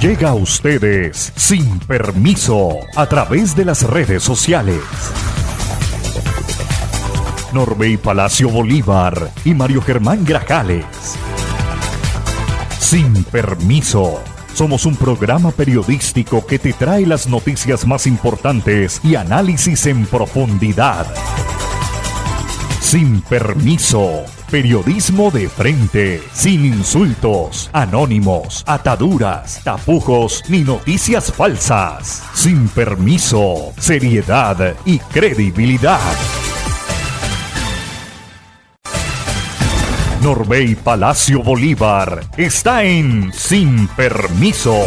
Llega a ustedes sin permiso a través de las redes sociales. Norbey Palacio Bolívar y Mario Germán Grajales. Sin permiso. Somos un programa periodístico que te trae las noticias más importantes y análisis en profundidad. Sin permiso. Periodismo de frente, sin insultos, anónimos, ataduras, tapujos ni noticias falsas. Sin permiso, seriedad y credibilidad. Norbey Palacio Bolívar está en Sin Permiso.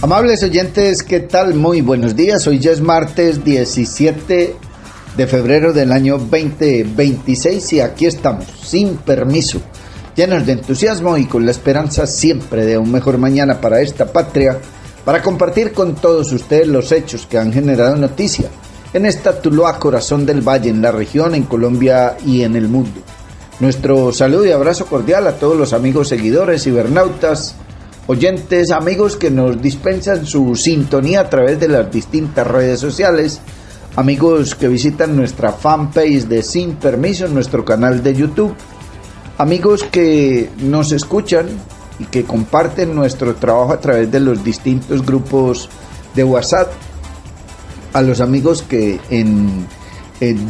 Amables oyentes, ¿qué tal? Muy buenos días. Hoy ya es martes 17 de febrero del año 2026 y aquí estamos, sin permiso, llenos de entusiasmo y con la esperanza siempre de un mejor mañana para esta patria, para compartir con todos ustedes los hechos que han generado noticia en esta Tuluá, corazón del valle, en la región, en Colombia y en el mundo. Nuestro saludo y abrazo cordial a todos los amigos seguidores, cibernautas, oyentes, amigos que nos dispensan su sintonía a través de las distintas redes sociales, amigos que visitan nuestra fanpage de Sin Permiso, nuestro canal de YouTube, amigos que nos escuchan y que comparten nuestro trabajo a través de los distintos grupos de WhatsApp, a los amigos que en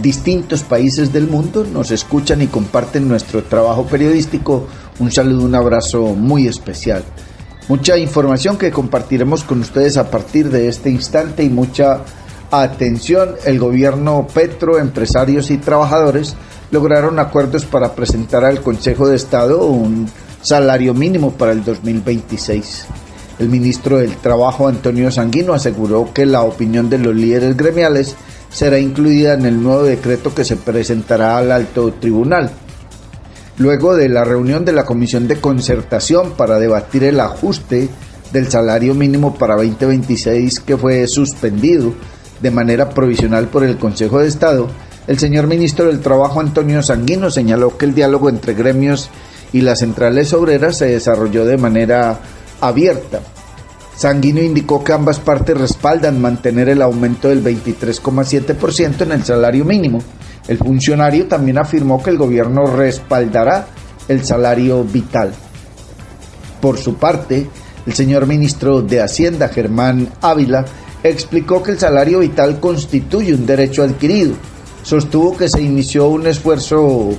distintos países del mundo nos escuchan y comparten nuestro trabajo periodístico, un saludo, un abrazo muy especial. Mucha información que compartiremos con ustedes a partir de este instante y mucha atención. El gobierno, Petro, empresarios y trabajadores lograron acuerdos para presentar al Consejo de Estado un salario mínimo para el 2026. El ministro del Trabajo, Antonio Sanguino, aseguró que la opinión de los líderes gremiales será incluida en el nuevo decreto que se presentará al alto tribunal. Luego de la reunión de la Comisión de Concertación para debatir el ajuste del salario mínimo para 2026, que fue suspendido de manera provisional por el Consejo de Estado, el señor ministro del Trabajo, Antonio Sanguino, señaló que el diálogo entre gremios y las centrales obreras se desarrolló de manera abierta. Sanguino indicó que ambas partes respaldan mantener el aumento del 23,7% en el salario mínimo. El funcionario también afirmó que el gobierno respaldará el salario vital. Por su parte, el señor ministro de Hacienda, Germán Ávila, explicó que el salario vital constituye un derecho adquirido. Sostuvo que se inició un esfuerzo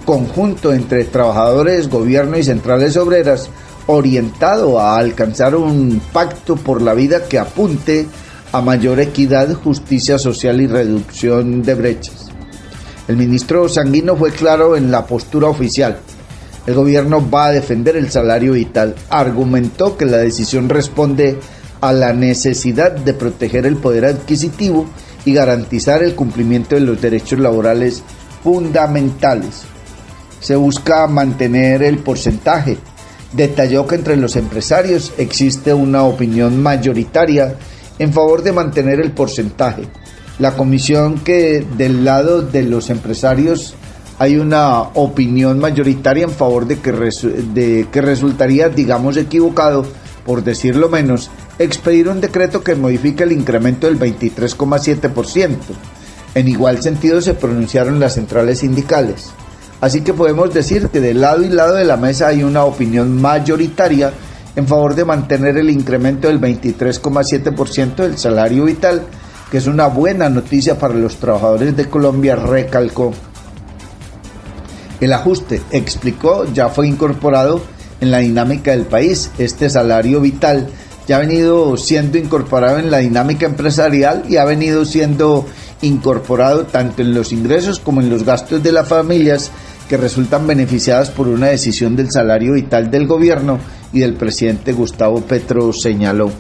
conjunto entre trabajadores, gobierno y centrales obreras orientado a alcanzar un pacto por la vida que apunte a mayor equidad, justicia social y reducción de brechas. El ministro Sanguino fue claro en la postura oficial. El gobierno va a defender el salario vital. Argumentó que la decisión responde a la necesidad de proteger el poder adquisitivo y garantizar el cumplimiento de los derechos laborales fundamentales. Se busca mantener el porcentaje. Detalló que entre los empresarios existe una opinión mayoritaria en favor de mantener el porcentaje. La comisión que del lado de los empresarios hay una opinión mayoritaria en favor de que resultaría, digamos, equivocado, por decirlo menos, expedir un decreto que modifique el incremento del 23,7%. En igual sentido se pronunciaron las centrales sindicales. Así que podemos decir que de lado y lado de la mesa hay una opinión mayoritaria en favor de mantener el incremento del 23,7% del salario vital, que es una buena noticia para los trabajadores de Colombia, recalcó. El ajuste, explicó, ya fue incorporado en la dinámica del país. Este salario vital ya ha venido siendo incorporado en la dinámica empresarial y ha venido siendo incorporado tanto en los ingresos como en los gastos de las familias que resultan beneficiadas por una decisión del salario vital del gobierno y del presidente Gustavo Petro, señaló.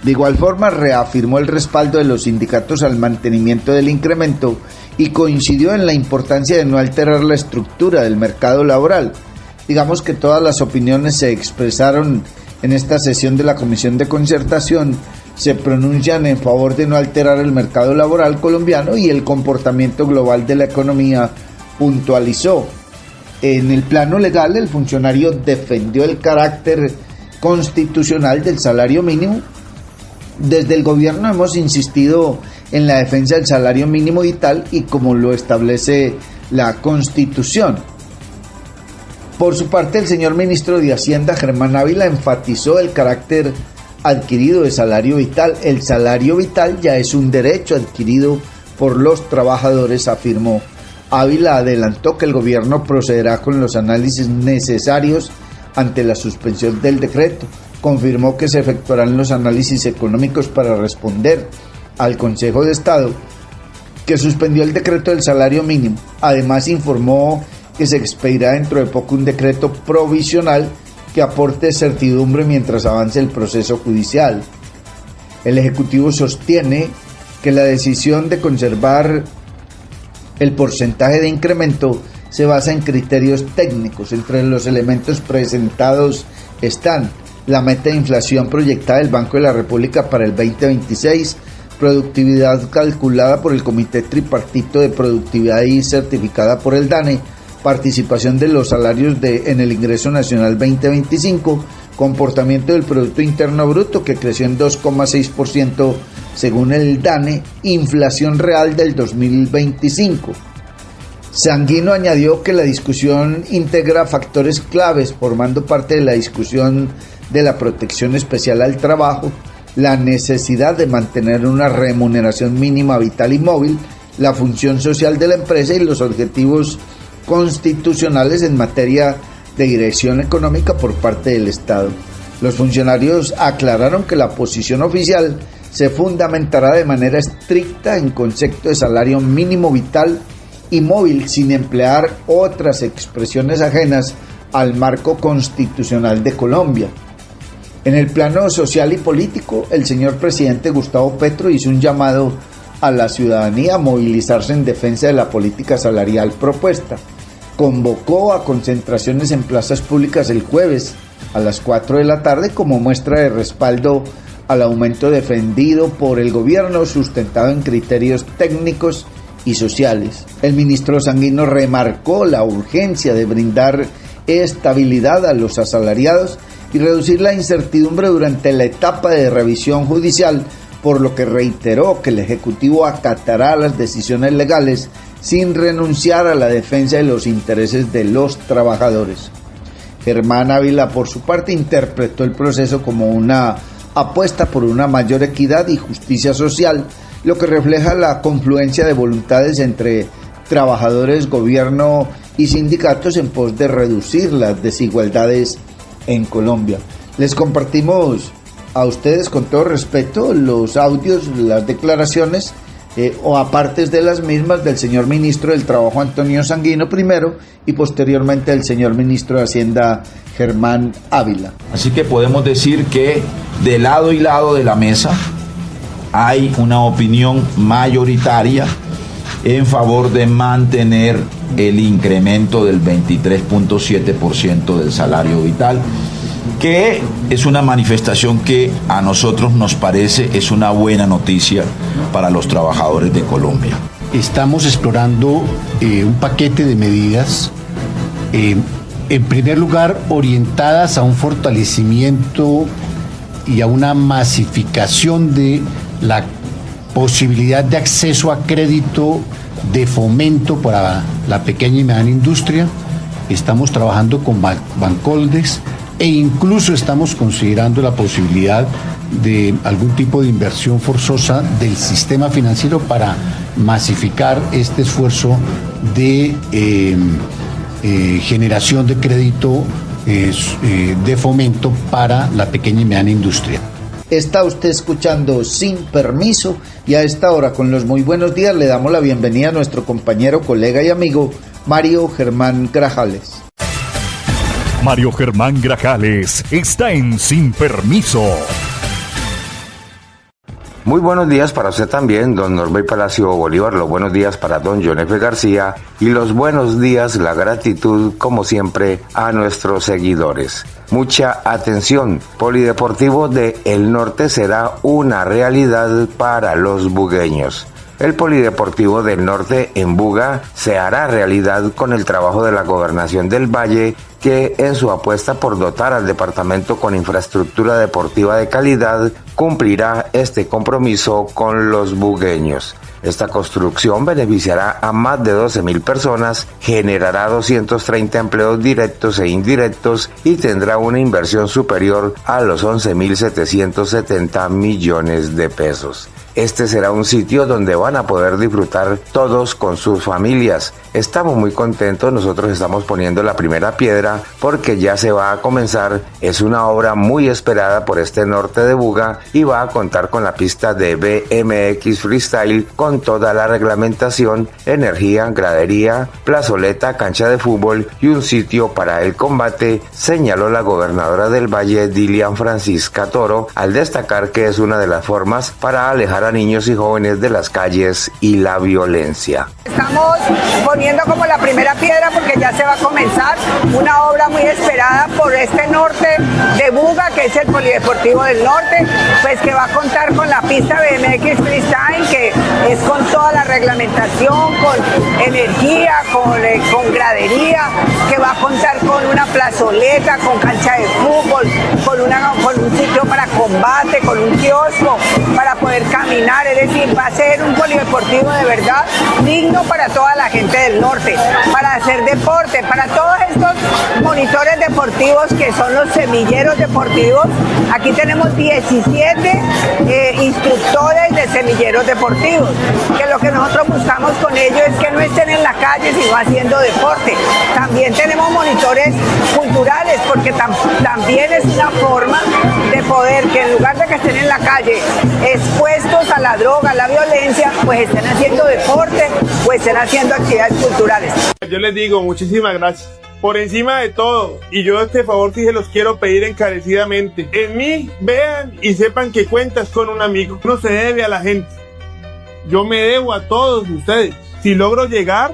De igual forma, reafirmó el respaldo de los sindicatos al mantenimiento del incremento y coincidió en la importancia de no alterar la estructura del mercado laboral. Digamos que todas las opiniones se expresaron en esta sesión de la Comisión de Concertación, se pronuncian en favor de no alterar el mercado laboral colombiano y el comportamiento global de la economía, puntualizó. En el plano legal, el funcionario defendió el carácter constitucional del salario mínimo. Desde el gobierno hemos insistido en la defensa del salario mínimo vital y como lo establece la Constitución. Por su parte, el señor ministro de Hacienda, Germán Ávila, enfatizó el carácter adquirido de salario vital. El salario vital ya es un derecho adquirido por los trabajadores, afirmó. Ávila adelantó que el gobierno procederá con los análisis necesarios ante la suspensión del decreto. Confirmó que se efectuarán los análisis económicos para responder al Consejo de Estado, que suspendió el decreto del salario mínimo. Además, informó que se expedirá dentro de poco un decreto provisional que aporte certidumbre mientras avance el proceso judicial. El Ejecutivo sostiene que la decisión de conservar el porcentaje de incremento se basa en criterios técnicos. Entre los elementos presentados están la meta de inflación proyectada del Banco de la República para el 2026, productividad calculada por el Comité Tripartito de Productividad y certificada por el DANE, participación de los salarios en el Ingreso Nacional 2025, comportamiento del Producto Interno Bruto que creció en 2,6% según el DANE, inflación real del 2025. Sanguino añadió que la discusión integra factores claves formando parte de la discusión de la protección especial al trabajo, la necesidad de mantener una remuneración mínima vital y móvil, la función social de la empresa y los objetivos constitucionales en materia de dirección económica por parte del Estado. Los funcionarios aclararon que la posición oficial se fundamentará de manera estricta en concepto de salario mínimo vital y móvil sin emplear otras expresiones ajenas al marco constitucional de Colombia. En el plano social y político, el señor presidente Gustavo Petro hizo un llamado a la ciudadanía a movilizarse en defensa de la política salarial propuesta. Convocó a concentraciones en plazas públicas el jueves a las 4 de la tarde como muestra de respaldo al aumento defendido por el gobierno sustentado en criterios técnicos y sociales. El ministro Sanguino remarcó la urgencia de brindar estabilidad a los asalariados y reducir la incertidumbre durante la etapa de revisión judicial, por lo que reiteró que el Ejecutivo acatará las decisiones legales sin renunciar a la defensa de los intereses de los trabajadores. Germán Ávila, por su parte, interpretó el proceso como una apuesta por una mayor equidad y justicia social, lo que refleja la confluencia de voluntades entre trabajadores, gobierno y sindicatos en pos de reducir las desigualdades en Colombia. Les compartimos a ustedes con todo respeto los audios, las declaraciones o apartes de las mismas del señor ministro del Trabajo Antonio Sanguino primero y posteriormente del señor ministro de Hacienda Germán Ávila. Así que podemos decir que de lado y lado de la mesa hay una opinión mayoritaria en favor de mantener el incremento del 23.7% del salario vital, que es una manifestación que a nosotros nos parece es una buena noticia para los trabajadores de Colombia. Estamos explorando un paquete de medidas, en primer lugar orientadas a un fortalecimiento y a una masificación de la posibilidad de acceso a crédito de fomento para la pequeña y mediana industria. Estamos trabajando con Bancoldex e incluso estamos considerando la posibilidad de algún tipo de inversión forzosa del sistema financiero para masificar este esfuerzo de generación de crédito de fomento para la pequeña y mediana industria. Está usted escuchando Sin Permiso y a esta hora con los muy buenos días le damos la bienvenida a nuestro compañero, colega y amigo Mario Germán Grajales. Mario Germán Grajales está en Sin Permiso. Muy buenos días para usted también, don Norbey Palacio Bolívar, los buenos días para don John F. García y los buenos días, la gratitud, como siempre, a nuestros seguidores. Mucha atención, Polideportivo de El Norte será una realidad para los bugueños. el Polideportivo del Norte en Buga se hará realidad con el trabajo de la Gobernación del Valle, que en su apuesta por dotar al departamento con infraestructura deportiva de calidad, cumplirá este compromiso con los bugueños. Esta construcción beneficiará a más de 12.000 personas, generará 230 empleos directos e indirectos y tendrá una inversión superior a los 11.770 millones de pesos. Este será un sitio donde van a poder disfrutar todos con sus familias. Estamos muy contentos, nosotros estamos poniendo la primera piedra porque ya se va a comenzar. Es una obra muy esperada por este norte de Buga y va a contar con la pista de BMX Freestyle con toda la reglamentación, energía, gradería, plazoleta, cancha de fútbol y un sitio para el combate, señaló la gobernadora del Valle, Dilian Francisca Toro, al destacar que es una de las formas para alejar a niños y jóvenes de las calles y la violencia. Estamos poniendo como la primera piedra porque ya se va a comenzar una obra muy esperada por este norte de Buga, que es el Polideportivo del Norte, pues que va a contar con la pista BMX Freestyle, que es con toda la reglamentación, con energía, con gradería, que va a contar con una plazoleta, con cancha de fútbol, con un sitio para combate, con un kiosco para poder caminar, es decir, va a ser un polideportivo de verdad digno para toda la gente del norte, para hacer deporte, para todos estos monitores deportivos que son los semilleros deportivos. Aquí tenemos 17 instructores de semilleros deportivos, que lo que nosotros buscamos con ellos es que no estén en la calle sino haciendo deporte. También tenemos monitores culturales, porque también es una forma de poder que en lugar de que estén en la calle expuestos a la droga, a la violencia, pues estén haciendo deporte, pues estén haciendo actividades culturales. Yo les digo muchísimas gracias. Por encima de todo, y yo este favor sí se los quiero pedir encarecidamente, en mí vean y sepan que cuentas con un amigo. No se debe a la gente, yo me debo a todos ustedes. Si logro llegar,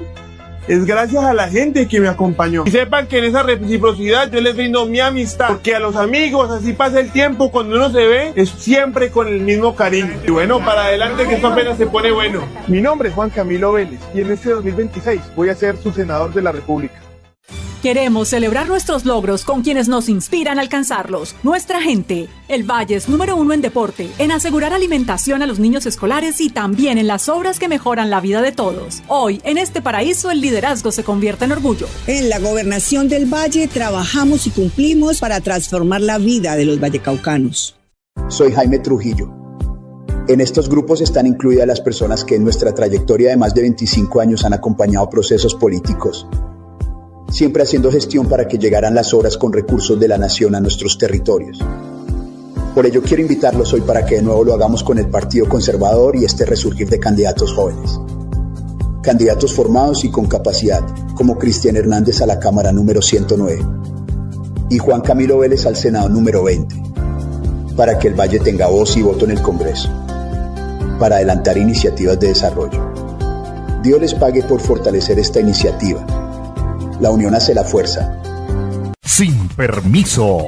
es gracias a la gente que me acompañó. Y sepan que en esa reciprocidad yo les brindo mi amistad, porque a los amigos, así pasa el tiempo, cuando uno se ve, es siempre con el mismo cariño. Y bueno, para adelante que esto apenas se pone bueno. Mi nombre es Juan Camilo Vélez y en este 2026 voy a ser su senador de la República. Queremos celebrar nuestros logros con quienes nos inspiran a alcanzarlos. Nuestra gente. El Valle es número 1 en deporte, en asegurar alimentación a los niños escolares y también en las obras que mejoran la vida de todos. Hoy, en este paraíso, el liderazgo se convierte en orgullo. En la Gobernación del Valle trabajamos y cumplimos para transformar la vida de los vallecaucanos. Soy Jaime Trujillo. En estos grupos están incluidas las personas que en nuestra trayectoria de más de 25 años han acompañado procesos políticos, siempre haciendo gestión para que llegaran las obras con recursos de la nación a nuestros territorios. Por ello quiero invitarlos hoy para que de nuevo lo hagamos con el Partido Conservador y este resurgir de candidatos jóvenes. Candidatos formados y con capacidad, como Cristian Hernández a la Cámara número 109 y Juan Camilo Vélez al Senado número 20, para que el Valle tenga voz y voto en el Congreso, para adelantar iniciativas de desarrollo. Dios les pague por fortalecer esta iniciativa. La unión hace la fuerza. Sin permiso.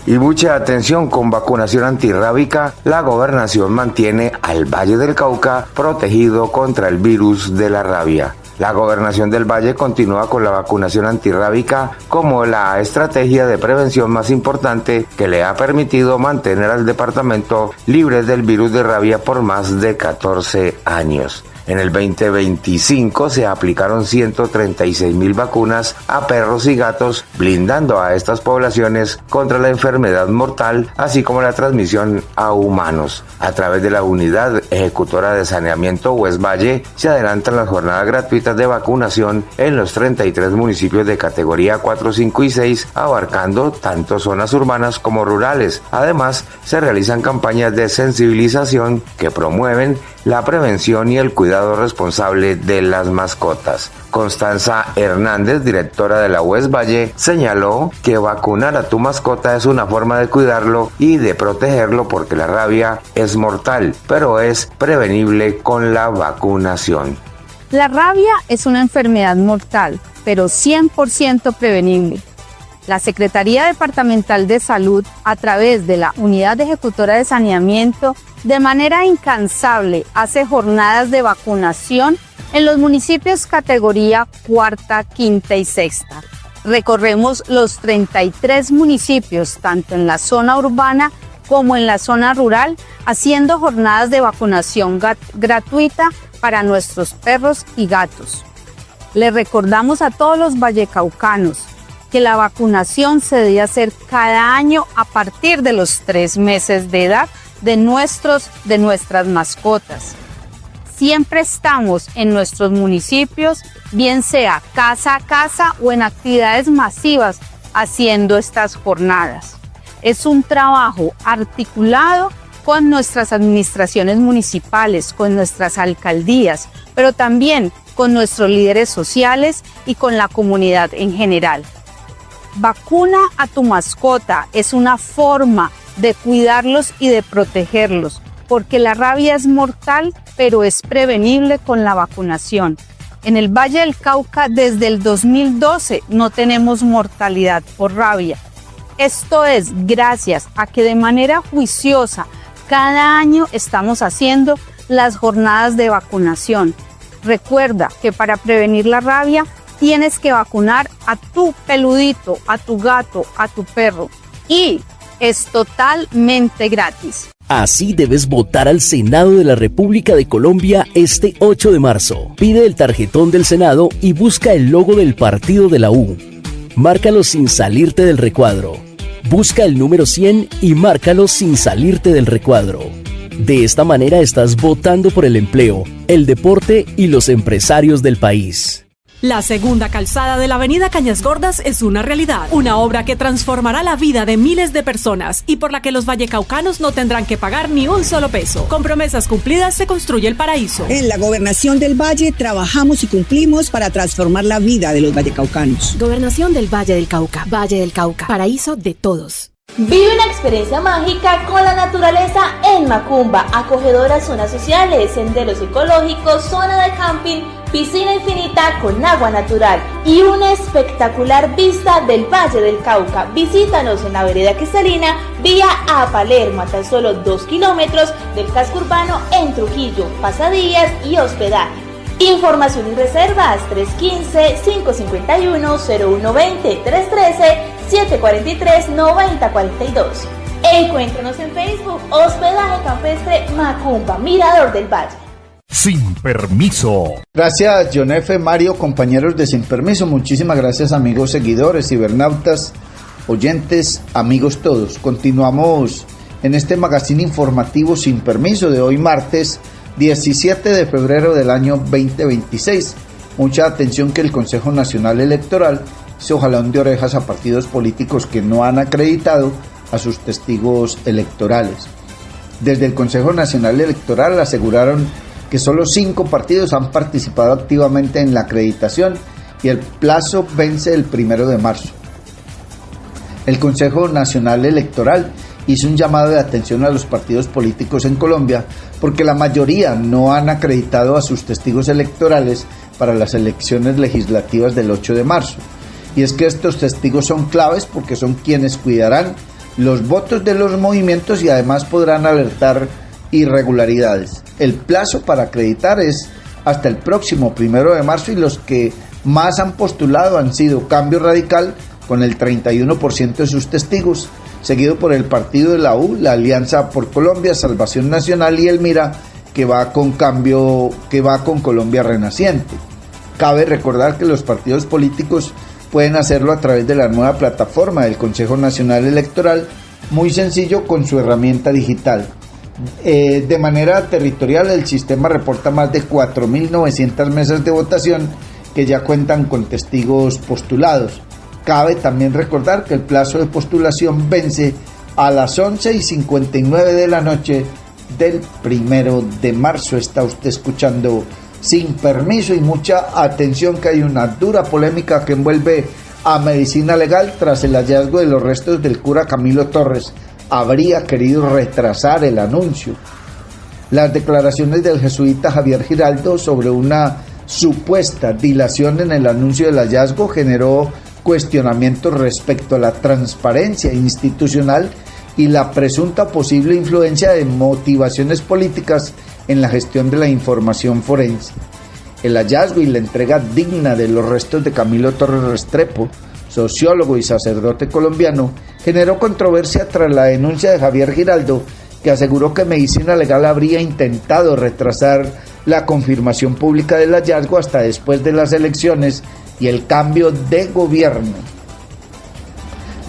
Y mucha atención, con vacunación antirrábica, la gobernación mantiene al Valle del Cauca protegido contra el virus de la rabia. La gobernación del Valle continúa con la vacunación antirrábica como la estrategia de prevención más importante que le ha permitido mantener al departamento libre del virus de rabia por más de 14 años. En el 2025 se aplicaron 136.000 vacunas a perros y gatos, blindando a estas poblaciones contra la enfermedad mortal, así como la transmisión a humanos. A través de la Unidad Ejecutora de Saneamiento West Valle se adelantan las jornadas gratuitas de vacunación en los 33 municipios de categoría 4, 5 y 6, abarcando tanto zonas urbanas como rurales. Además, se realizan campañas de sensibilización que promueven la prevención y el cuidado responsable de las mascotas. Constanza Hernández, directora de la West Valle, señaló que vacunar a tu mascota es una forma de cuidarlo y de protegerlo porque la rabia es mortal, pero es prevenible con la vacunación. La rabia es una enfermedad mortal, pero 100% prevenible. La Secretaría Departamental de Salud, a través de la Unidad Ejecutora de Saneamiento, de manera incansable hace jornadas de vacunación en los municipios categoría cuarta, quinta y sexta. Recorremos los 33 municipios, tanto en la zona urbana como en la zona rural, haciendo jornadas de vacunación gratuita para nuestros perros y gatos. Le recordamos a todos los vallecaucanos que la vacunación se debe hacer cada año a partir de los 3 meses de edad de nuestras mascotas. Siempre estamos en nuestros municipios, bien sea casa a casa o en actividades masivas, haciendo estas jornadas. Es un trabajo articulado con nuestras administraciones municipales, con nuestras alcaldías, pero también con nuestros líderes sociales y con la comunidad en general. Vacuna a tu mascota es una forma de cuidarlos y de protegerlos, porque la rabia es mortal, pero es prevenible con la vacunación. En el Valle del Cauca, desde el 2012, no tenemos mortalidad por rabia. Esto es gracias a que de manera juiciosa cada año estamos haciendo las jornadas de vacunación. Recuerda que para prevenir la rabia tienes que vacunar a tu peludito, a tu gato, a tu perro. Y es totalmente gratis. Así debes votar al Senado de la República de Colombia este 8 de marzo. Pide el tarjetón del Senado y busca el logo del partido de la U. Márcalo sin salirte del recuadro. Busca el número 100 y márcalo sin salirte del recuadro. De esta manera estás votando por el empleo, el deporte y los empresarios del país. La segunda calzada de la avenida Cañas Gordas es una realidad, una obra que transformará la vida de miles de personas y por la que los vallecaucanos no tendrán que pagar ni un solo peso. Con promesas cumplidas se construye el paraíso. En la Gobernación del Valle trabajamos y cumplimos para transformar la vida de los vallecaucanos. Gobernación del Valle del Cauca, paraíso de todos. Vive una experiencia mágica con la naturaleza en Macumba, acogedoras zonas sociales, senderos ecológicos, zona de camping, piscina infinita con agua natural y una espectacular vista del Valle del Cauca. Visítanos en la vereda Cristalina, vía a Palermo, a tan solo 2 kilómetros del casco urbano en Trujillo, pasadías y hospedaje. Información y reservas 315-551-0120, 313-743-9042. Encuéntranos en Facebook, Hospedaje Campestre Macumba, Mirador del Valle. Sin permiso. Gracias, John F. Mario, compañeros de Sin Permiso. Muchísimas gracias, amigos seguidores, cibernautas, oyentes, amigos todos. Continuamos en este magazine informativo Sin Permiso de hoy, martes 17 de febrero del año 2026. Mucha atención que el Consejo Nacional Electoral hizo jalón de orejas a partidos políticos que no han acreditado a sus testigos electorales. Desde el Consejo Nacional Electoral aseguraron que solo 5 partidos han participado activamente en la acreditación y el plazo vence el 1 de marzo. El Consejo Nacional Electoral hizo un llamado de atención a los partidos políticos en Colombia porque la mayoría no han acreditado a sus testigos electorales para las elecciones legislativas del 8 de marzo. Y es que estos testigos son claves porque son quienes cuidarán los votos de los movimientos y además podrán alertar irregularidades. El plazo para acreditar es hasta el próximo 1 de marzo y los que más han postulado han sido Cambio Radical con el 31% de sus testigos, seguido por el partido de la U, la Alianza por Colombia, Salvación Nacional y el Mira, que va con Colombia Renaciente. Cabe recordar que los partidos políticos pueden hacerlo a través de la nueva plataforma del Consejo Nacional Electoral, muy sencillo con su herramienta digital. De manera territorial, el sistema reporta más de 4.900 mesas de votación que ya cuentan con testigos postulados. Cabe también recordar que el plazo de postulación vence a las 11:59 de la noche del 1 de marzo. Está usted escuchando Sin Permiso y mucha atención que hay una dura polémica que envuelve a Medicina Legal tras el hallazgo de los restos del cura Camilo Torres. Habría querido retrasar el anuncio. Las declaraciones del jesuita Javier Giraldo sobre una supuesta dilación en el anuncio del hallazgo generó cuestionamientos respecto a la transparencia institucional y la presunta posible influencia de motivaciones políticas en la gestión de la información forense. El hallazgo y la entrega digna de los restos de Camilo Torres Restrepo, sociólogo y sacerdote colombiano, generó controversia tras la denuncia de Javier Giraldo, que aseguró que Medicina Legal habría intentado retrasar la confirmación pública del hallazgo hasta después de las elecciones y el cambio de gobierno.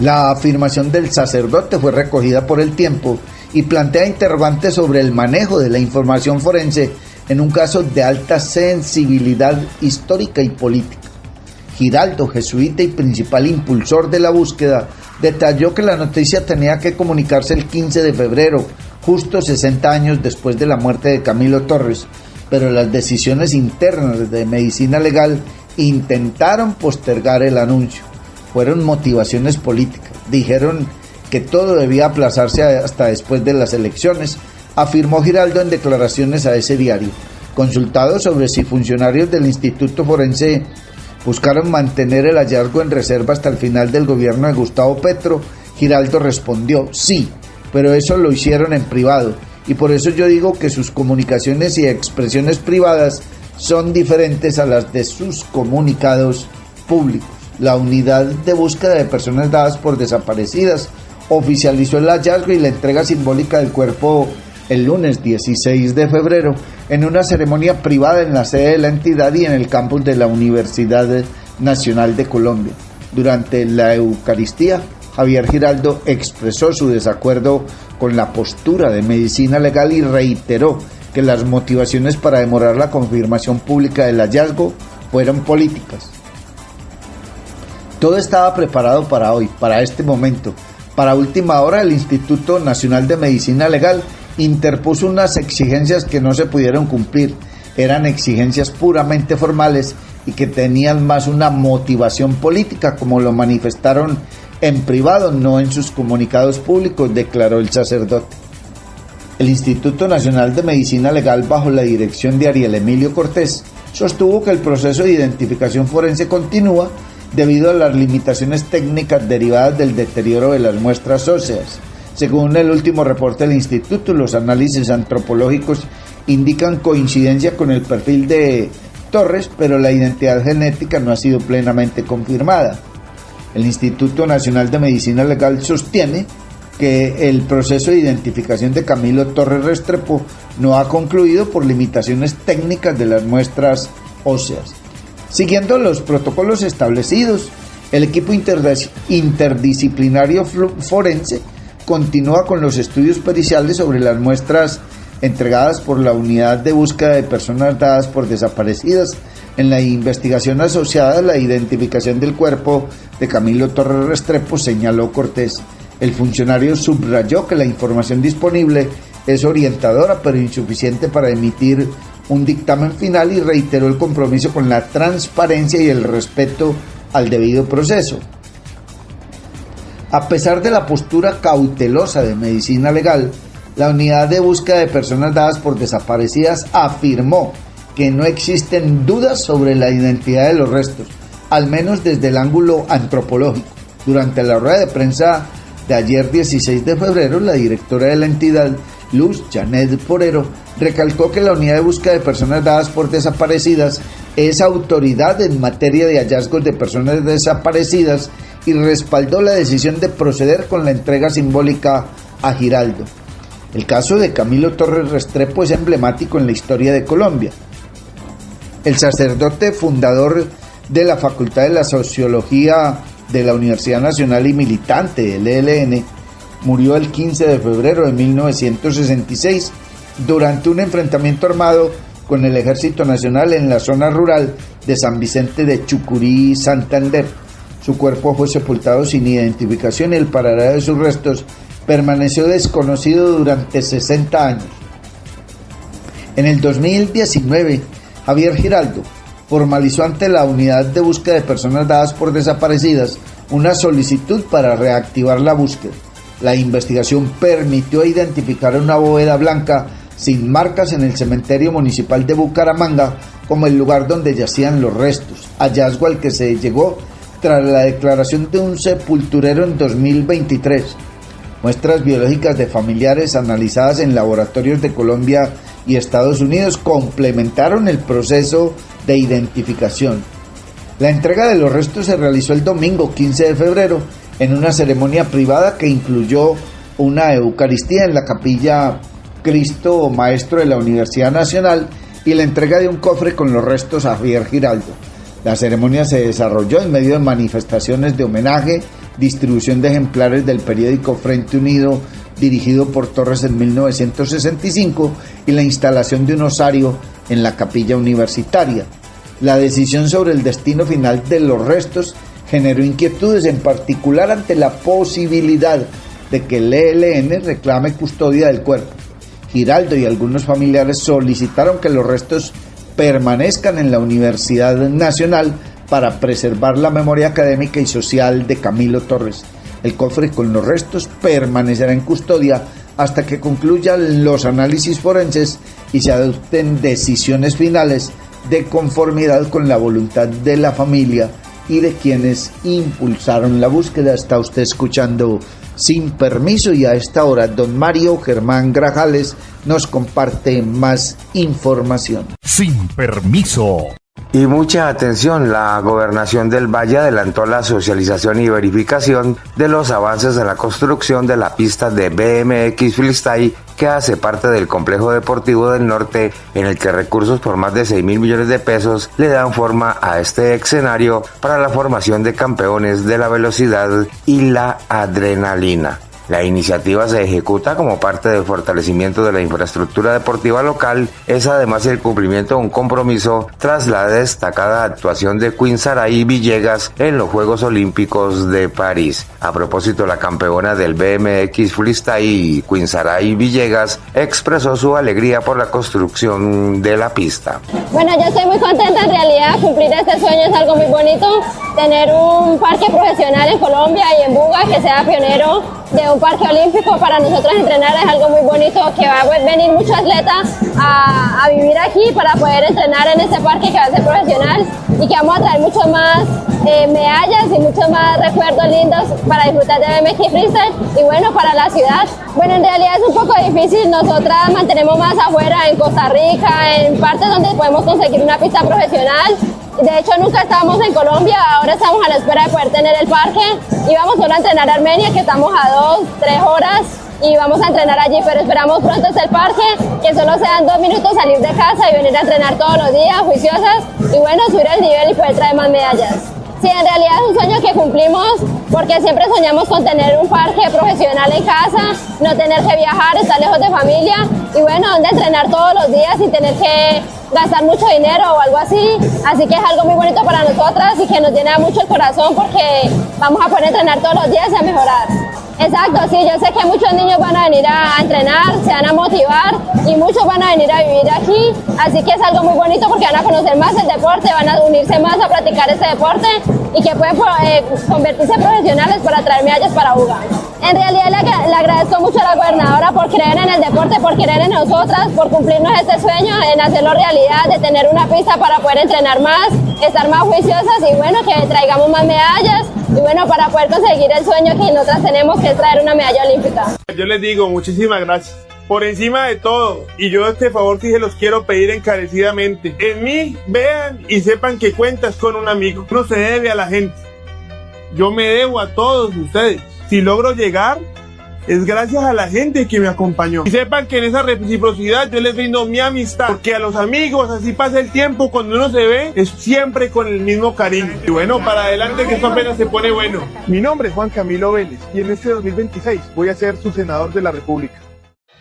La afirmación del sacerdote fue recogida por El Tiempo y plantea interrogantes sobre el manejo de la información forense en un caso de alta sensibilidad histórica y política. Giraldo, jesuita y principal impulsor de la búsqueda, detalló que la noticia tenía que comunicarse el 15 de febrero, justo 60 años después de la muerte de Camilo Torres, pero las decisiones internas de Medicina Legal intentaron postergar el anuncio. Fueron motivaciones políticas. Dijeron que todo debía aplazarse hasta después de las elecciones, afirmó Giraldo en declaraciones a ese diario. Consultado sobre si funcionarios del Instituto Forense buscaron mantener el hallazgo en reserva hasta el final del gobierno de Gustavo Petro, Giraldo respondió: sí, pero eso lo hicieron en privado, y por eso yo digo que sus comunicaciones y expresiones privadas son diferentes a las de sus comunicados públicos. La unidad de búsqueda de personas dadas por desaparecidas oficializó el hallazgo y la entrega simbólica del cuerpo el lunes 16 de febrero en una ceremonia privada en la sede de la entidad y en el campus de la Universidad Nacional de Colombia. Durante la Eucaristía, Javier Giraldo expresó su desacuerdo con la postura de Medicina Legal y reiteró que las motivaciones para demorar la confirmación pública del hallazgo fueron políticas. Todo estaba preparado para hoy, para este momento. Para última hora, el Instituto Nacional de Medicina Legal interpuso unas exigencias que no se pudieron cumplir. Eran exigencias puramente formales y que tenían más una motivación política, como lo manifestaron en privado, no en sus comunicados públicos, declaró el sacerdote. El Instituto Nacional de Medicina Legal, bajo la dirección de Ariel Emilio Cortés, sostuvo que el proceso de identificación forense continúa debido a las limitaciones técnicas derivadas del deterioro de las muestras óseas. Según el último reporte del instituto, los análisis antropológicos indican coincidencia con el perfil de Torres, pero la identidad genética no ha sido plenamente confirmada. El Instituto Nacional de Medicina Legal sostiene que el proceso de identificación de Camilo Torres Restrepo no ha concluido por limitaciones técnicas de las muestras óseas. Siguiendo los protocolos establecidos, el equipo interdisciplinario forense continúa con los estudios periciales sobre las muestras entregadas por la Unidad de Búsqueda de Personas Dadas por Desaparecidas en la investigación asociada a la identificación del cuerpo de Camilo Torres Restrepo, señaló Cortés. El funcionario subrayó que la información disponible es orientadora pero insuficiente para emitir un dictamen final y reiteró el compromiso con la transparencia y el respeto al debido proceso. A pesar de la postura cautelosa de Medicina Legal, la Unidad de Búsqueda de Personas Dadas por Desaparecidas afirmó que no existen dudas sobre la identidad de los restos, al menos desde el ángulo antropológico. Durante la rueda de prensa de ayer 16 de febrero, la directora de la entidad, Luz Janet Porero, recalcó que la Unidad de Búsqueda de Personas Dadas por Desaparecidas es autoridad en materia de hallazgos de personas desaparecidas y respaldó la decisión de proceder con la entrega simbólica a Giraldo. El caso de Camilo Torres Restrepo es emblemático en la historia de Colombia. El sacerdote fundador de la Facultad de la Sociología de la Universidad Nacional y militante del ELN murió el 15 de febrero de 1966 durante un enfrentamiento armado con el Ejército Nacional en la zona rural de San Vicente de Chucurí, Santander. Su cuerpo fue sepultado sin identificación y el paradero de sus restos permaneció desconocido durante 60 años. En el 2019, Javier Giraldo formalizó ante la Unidad de Búsqueda de Personas Dadas por Desaparecidas una solicitud para reactivar la búsqueda. La investigación permitió identificar una bóveda blanca sin marcas en el cementerio municipal de Bucaramanga como el lugar donde yacían los restos, hallazgo al que se llegó tras la declaración de un sepulturero en 2023. Muestras biológicas de familiares analizadas en laboratorios de Colombia y Estados Unidos complementaron el proceso de identificación. La entrega de los restos se realizó el domingo 15 de febrero en una ceremonia privada que incluyó una Eucaristía en la capilla Cristo Maestro de la Universidad Nacional y la entrega de un cofre con los restos a Javier Giraldo. La ceremonia se desarrolló en medio de manifestaciones de homenaje, distribución de ejemplares del periódico Frente Unido dirigido por Torres en 1965 y la instalación de un osario en la capilla universitaria. La decisión sobre el destino final de los restos generó inquietudes, en particular ante la posibilidad de que el ELN reclame custodia del cuerpo. Giraldo y algunos familiares solicitaron que los restos permanezcan en la Universidad Nacional para preservar la memoria académica y social de Camilo Torres. El cofre con los restos permanecerá en custodia hasta que concluyan los análisis forenses y se adopten decisiones finales de conformidad con la voluntad de la familia y de quienes impulsaron la búsqueda. Está usted escuchando Sin Permiso y a esta hora don Mario Germán Grajales nos comparte más información. Sin Permiso. Y mucha atención, la Gobernación del Valle adelantó la socialización y verificación de los avances de la construcción de la pista de BMX Freestyle que hace parte del complejo deportivo del norte, en el que recursos por más de 6.000 millones de pesos le dan forma a este escenario para la formación de campeones de la velocidad y la adrenalina. La iniciativa se ejecuta como parte del fortalecimiento de la infraestructura deportiva local. Es además el cumplimiento de un compromiso tras la destacada actuación de Quinsaray Villegas en los Juegos Olímpicos de París. A propósito, la campeona del BMX Freestyle, Quinsaray Villegas, expresó su alegría por la construcción de la pista. Bueno, yo estoy muy contenta en realidad. Cumplir este sueño es algo muy bonito. Tener un parque profesional en Colombia y en Buga que sea pionero de un parque olímpico, para nosotros entrenar es algo muy bonito, que va a venir muchos atletas a vivir aquí para poder entrenar en este parque que va a ser profesional y que vamos a traer mucho más medallas y muchos más recuerdos lindos para disfrutar de BMX Freestyle y bueno, para la ciudad. Bueno, en realidad es un poco difícil, nosotras mantenemos más afuera, en Costa Rica, en partes donde podemos conseguir una pista profesional. De hecho, nunca estábamos en Colombia, ahora estamos a la espera de poder tener el parque y vamos solo a entrenar a Armenia, que estamos a 2-3 horas y vamos a entrenar allí, pero esperamos pronto el parque, que solo sean 2 minutos salir de casa y venir a entrenar todos los días, juiciosas, y bueno, subir el nivel y poder traer más medallas. Sí, en realidad es un sueño que cumplimos porque siempre soñamos con tener un parque profesional en casa, no tener que viajar, estar lejos de familia y bueno, donde entrenar todos los días sin tener que gastar mucho dinero o algo así. Así que es algo muy bonito para nosotras y que nos llena mucho el corazón porque vamos a poder entrenar todos los días y a mejorar. Exacto, sí, yo sé que muchos niños van a venir a entrenar, se van a motivar y muchos van a venir a vivir aquí, así que es algo muy bonito porque van a conocer más el deporte, van a unirse más a practicar este deporte y que pueden convertirse en profesionales para traer medallas para UGA. En realidad le agradezco mucho a la gobernadora por creer en el deporte, por creer en nosotras, por cumplirnos este sueño, en hacerlo realidad, de tener una pista para poder entrenar más, estar más juiciosas y bueno, que traigamos más medallas y bueno, para poder conseguir el sueño que nosotras tenemos, que es traer una medalla olímpica. Yo les digo muchísimas gracias. Por encima de todo, y yo este favor sí se los quiero pedir encarecidamente. En mí, vean y sepan que cuentas con un amigo. No se debe a la gente. Yo me debo a todos ustedes. Si logro llegar, es gracias a la gente que me acompañó. Y sepan que en esa reciprocidad yo les brindo mi amistad. Porque a los amigos, así pasa el tiempo, cuando uno se ve, es siempre con el mismo cariño. Y bueno, para adelante que esto apenas se pone bueno. Mi nombre es Juan Camilo Vélez y en este 2026 voy a ser su senador de la República.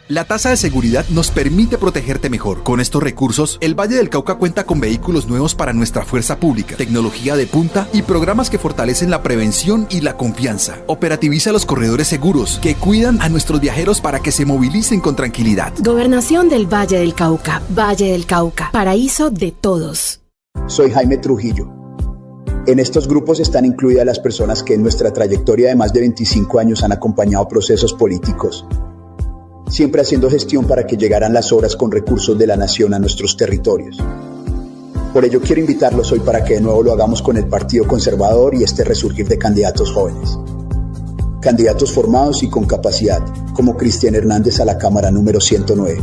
La tasa de seguridad nos permite protegerte mejor. Con estos recursos, el Valle del Cauca cuenta con vehículos nuevos para nuestra fuerza pública, tecnología de punta y programas que fortalecen la prevención y la confianza. Operativiza los corredores seguros que cuidan a nuestros viajeros para que se movilicen con tranquilidad. Gobernación del Valle del Cauca. Valle del Cauca. Paraíso de todos. Soy Jaime Trujillo. En estos grupos están incluidas las personas que en nuestra trayectoria de más de 25 años han acompañado procesos políticos, siempre haciendo gestión para que llegaran las obras con recursos de la nación a nuestros territorios. Por ello quiero invitarlos hoy para que de nuevo lo hagamos con el Partido Conservador y este resurgir de candidatos jóvenes. Candidatos formados y con capacidad, como Cristian Hernández a la Cámara número 109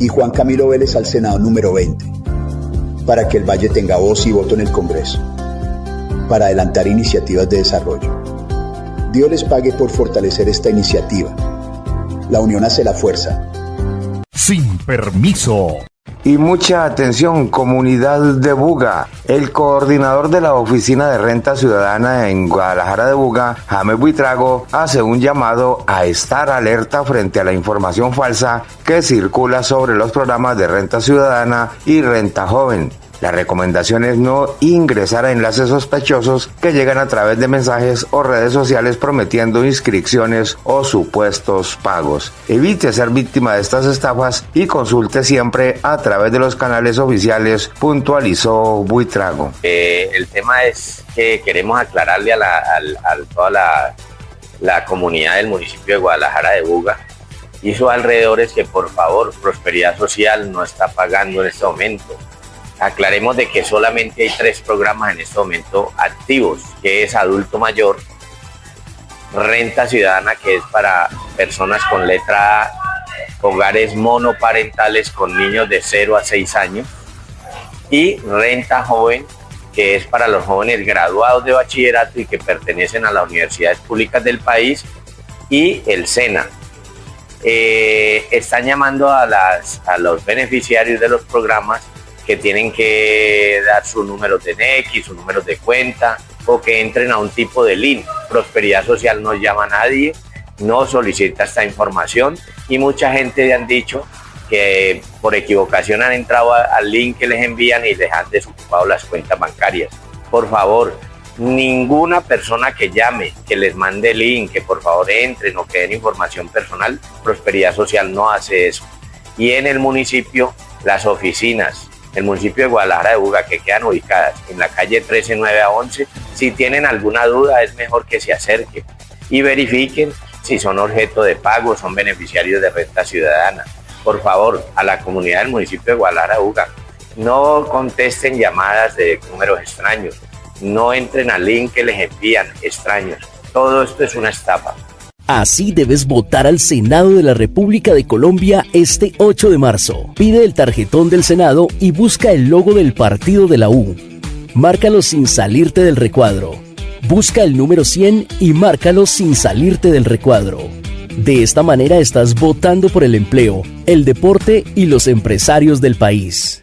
y Juan Camilo Vélez al Senado número 20, para que el Valle tenga voz y voto en el Congreso, para adelantar iniciativas de desarrollo. Dios les pague por fortalecer esta iniciativa. La unión hace la fuerza. Sin permiso. Y mucha atención, comunidad de Buga. El coordinador de la Oficina de Renta Ciudadana en Guadalajara de Buga, James Buitrago, hace un llamado a estar alerta frente a la información falsa que circula sobre los programas de renta ciudadana y renta joven. La recomendación es no ingresar a enlaces sospechosos que llegan a través de mensajes o redes sociales prometiendo inscripciones o supuestos pagos. Evite ser víctima de estas estafas y consulte siempre a través de los canales oficiales, puntualizó Buitrago. El tema es que queremos aclararle a toda la comunidad del municipio de Guadalajara de Buga y sus alrededores que por favor Prosperidad Social no está pagando en este momento. Aclaremos de que solamente hay 3 programas en este momento activos, que es adulto mayor, renta ciudadana, que es para personas con letra A, hogares monoparentales con niños de 0 a 6 años, y renta joven, que es para los jóvenes graduados de bachillerato y que pertenecen a las universidades públicas del país, y el SENA. Están llamando a los beneficiarios de los programas que tienen que dar sus números de NECI, sus números de cuenta o que entren a un tipo de link. Prosperidad Social no llama a nadie, no solicita esta información y mucha gente han dicho que por equivocación han entrado al link que les envían y les han desocupado las cuentas bancarias. Por favor, ninguna persona que llame, que les mande el link, que por favor entren o que den información personal, Prosperidad Social no hace eso. Y en el municipio, las oficinas del municipio de Guadalajara de Buga que quedan ubicadas en la calle 13, 9 a 11, si tienen alguna duda es mejor que se acerquen y verifiquen si son objeto de pago, son beneficiarios de renta ciudadana. Por favor, a la comunidad del municipio de Guadalajara de Buga, no contesten llamadas de números extraños, no entren al link que les envían extraños. Todo esto es una estafa. Así debes votar al Senado de la República de Colombia este 8 de marzo. Pide el tarjetón del Senado y busca el logo del partido de la U. Márcalo sin salirte del recuadro. Busca el número 100 y márcalo sin salirte del recuadro. De esta manera estás votando por el empleo, el deporte y los empresarios del país.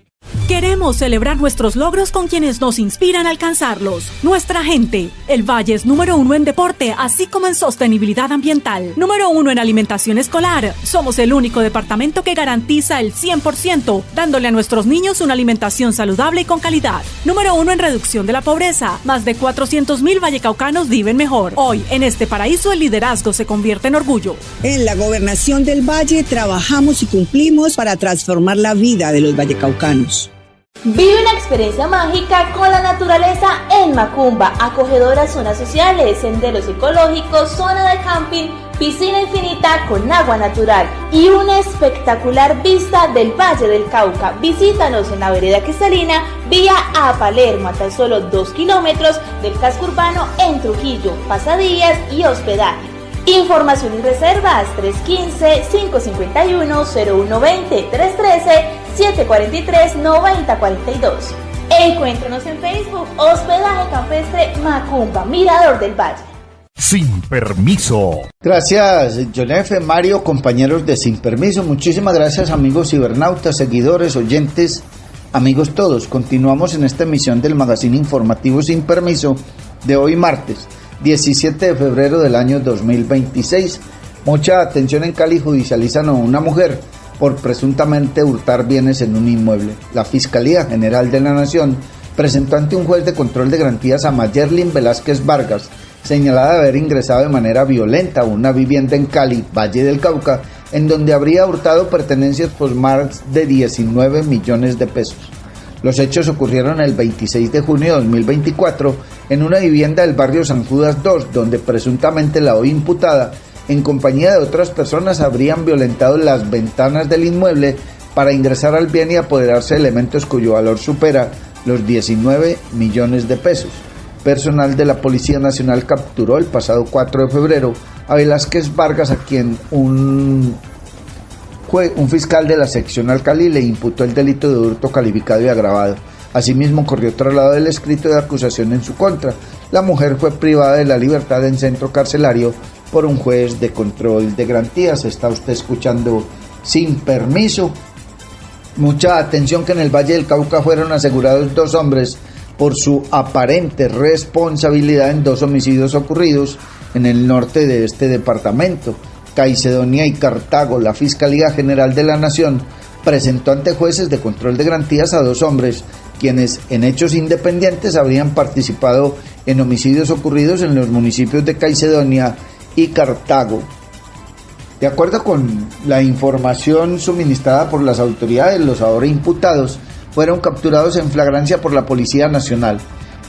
Queremos celebrar nuestros logros con quienes nos inspiran a alcanzarlos. Nuestra gente. El Valle es número 1 en deporte, así como en sostenibilidad ambiental. Número 1 en alimentación escolar. Somos el único departamento que garantiza el 100%, dándole a nuestros niños una alimentación saludable y con calidad. Número 1 en reducción de la pobreza. Más de 400,000 vallecaucanos viven mejor. Hoy, en este paraíso, el liderazgo se convierte en orgullo. En la gobernación del Valle trabajamos y cumplimos para transformar la vida de los vallecaucanos. Vive una experiencia mágica con la naturaleza en Macumba, acogedoras zonas sociales, senderos ecológicos, zona de camping, piscina infinita con agua natural y una espectacular vista del Valle del Cauca. Visítanos en la vereda Cristalina, vía a Palermo, a tan solo 2 kilómetros del casco urbano en Trujillo, pasadías y hospedaje. Información y reservas 315-551-0120, 313-743-9042. Encuéntranos en Facebook, Hospedaje Campestre Macumba, Mirador del Valle. Sin permiso. Gracias, John F. Mario, compañeros de Sin Permiso. Muchísimas gracias, amigos cibernautas, seguidores, oyentes, amigos todos. Continuamos en esta emisión del magazine informativo Sin Permiso de hoy martes 17 de febrero del año 2026. Mucha atención: en Cali judicializan a una mujer por presuntamente hurtar bienes en un inmueble. La Fiscalía General de la Nación presentó ante un juez de control de garantías a Mayerlin Velázquez Vargas, señalada de haber ingresado de manera violenta a una vivienda en Cali, Valle del Cauca, en donde habría hurtado pertenencias por más de 19 millones de pesos. Los hechos ocurrieron el 26 de junio de 2024 en una vivienda del barrio San Judas II, donde presuntamente la hoy imputada, en compañía de otras personas, habrían violentado las ventanas del inmueble para ingresar al bien y apoderarse de elementos cuyo valor supera los 19 millones de pesos. Personal de la Policía Nacional capturó el pasado 4 de febrero a Velázquez Vargas, a quien un fiscal de la seccional Cali le imputó el delito de hurto calificado y agravado. Asimismo, corrió traslado del escrito de acusación en su contra. La mujer fue privada de la libertad en centro carcelario por un juez de control de garantías. Está usted escuchando Sin Permiso. Mucha atención, que en el Valle del Cauca fueron asegurados 2 hombres por su aparente responsabilidad en 2 homicidios ocurridos en el norte de este departamento, Caicedonia y Cartago. La Fiscalía General de la Nación presentó ante jueces de control de garantías a 2 hombres, quienes en hechos independientes habrían participado en homicidios ocurridos en los municipios de Caicedonia y Cartago. De acuerdo con la información suministrada por las autoridades, los ahora imputados fueron capturados en flagrancia por la Policía Nacional.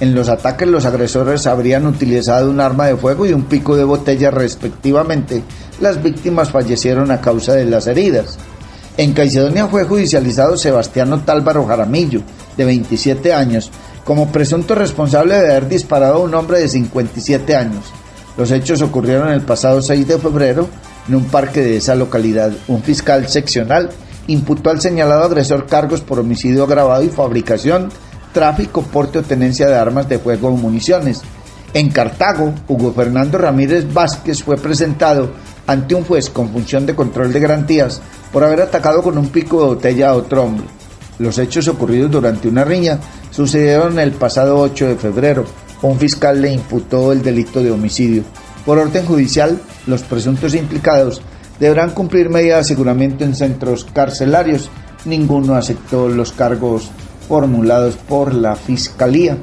En los ataques, los agresores habrían utilizado un arma de fuego y un pico de botella respectivamente. Las víctimas fallecieron a causa de las heridas. En Caicedonia fue judicializado Sebastián Otálvaro Jaramillo, de 27 años, como presunto responsable de haber disparado a un hombre de 57 años. Los hechos ocurrieron el pasado 6 de febrero en un parque de esa localidad. Un fiscal seccional imputó al señalado agresor cargos por homicidio agravado y fabricación, tráfico, porte o tenencia de armas de fuego o municiones. En Cartago, Hugo Fernando Ramírez Vázquez fue presentado ante un juez con función de control de garantías por haber atacado con un pico de botella a otro hombre. Los hechos ocurridos durante una riña sucedieron el pasado 8 de febrero. Un fiscal le imputó el delito de homicidio. Por orden judicial, los presuntos implicados deberán cumplir medidas de aseguramiento en centros carcelarios. Ninguno aceptó los cargos formulados por la Fiscalía.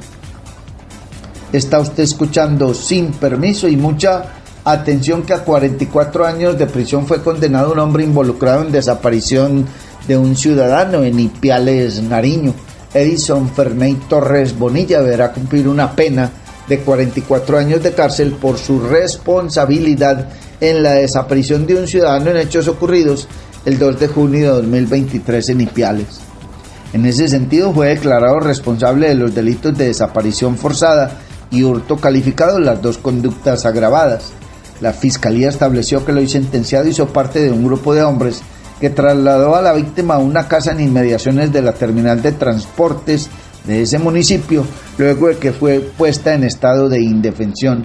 Está usted escuchando Sin Permiso, y mucha atención, que a 44 años de prisión fue condenado un hombre involucrado en desaparición de un ciudadano en Ipiales, Nariño. Edison Ferney Torres Bonilla deberá cumplir una pena de 44 años de cárcel por su responsabilidad en la desaparición de un ciudadano en hechos ocurridos el 2 de junio de 2023 en Ipiales. En ese sentido, fue declarado responsable de los delitos de desaparición forzada y hurto calificado, las 2 conductas agravadas. La Fiscalía estableció que el hoy sentenciado hizo parte de un grupo de hombres que trasladó a la víctima a una casa en inmediaciones de la terminal de transportes de ese municipio, luego de que fue puesta en estado de indefensión.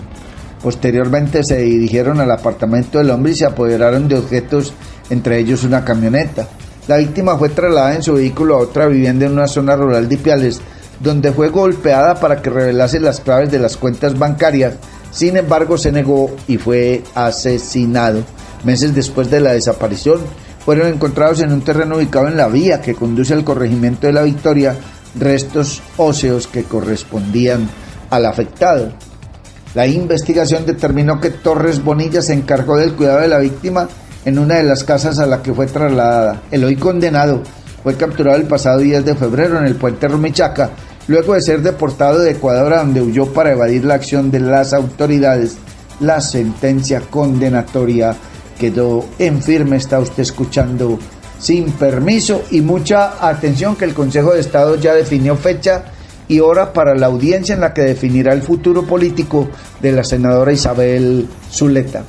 Posteriormente se dirigieron al apartamento del hombre y se apoderaron de objetos, entre ellos una camioneta. La víctima fue trasladada en su vehículo a otra vivienda en una zona rural de Ipiales, donde fue golpeada para que revelase las claves de las cuentas bancarias. Sin embargo, se negó y fue asesinado. Meses después de la desaparición, fueron encontrados en un terreno ubicado en la vía que conduce al corregimiento de La Victoria restos óseos que correspondían al afectado. La investigación determinó que Torres Bonilla se encargó del cuidado de la víctima en una de las casas a la que fue trasladada. El hoy condenado fue capturado el pasado 10 de febrero en el puente Rumichaca, luego de ser deportado de Ecuador, a donde huyó para evadir la acción de las autoridades. La sentencia condenatoria quedó en firme. Está usted escuchando Sin Permiso, y mucha atención, que el Consejo de Estado ya definió fecha y hora para la audiencia en la que definirá el futuro político de la senadora Isabel Zuleta.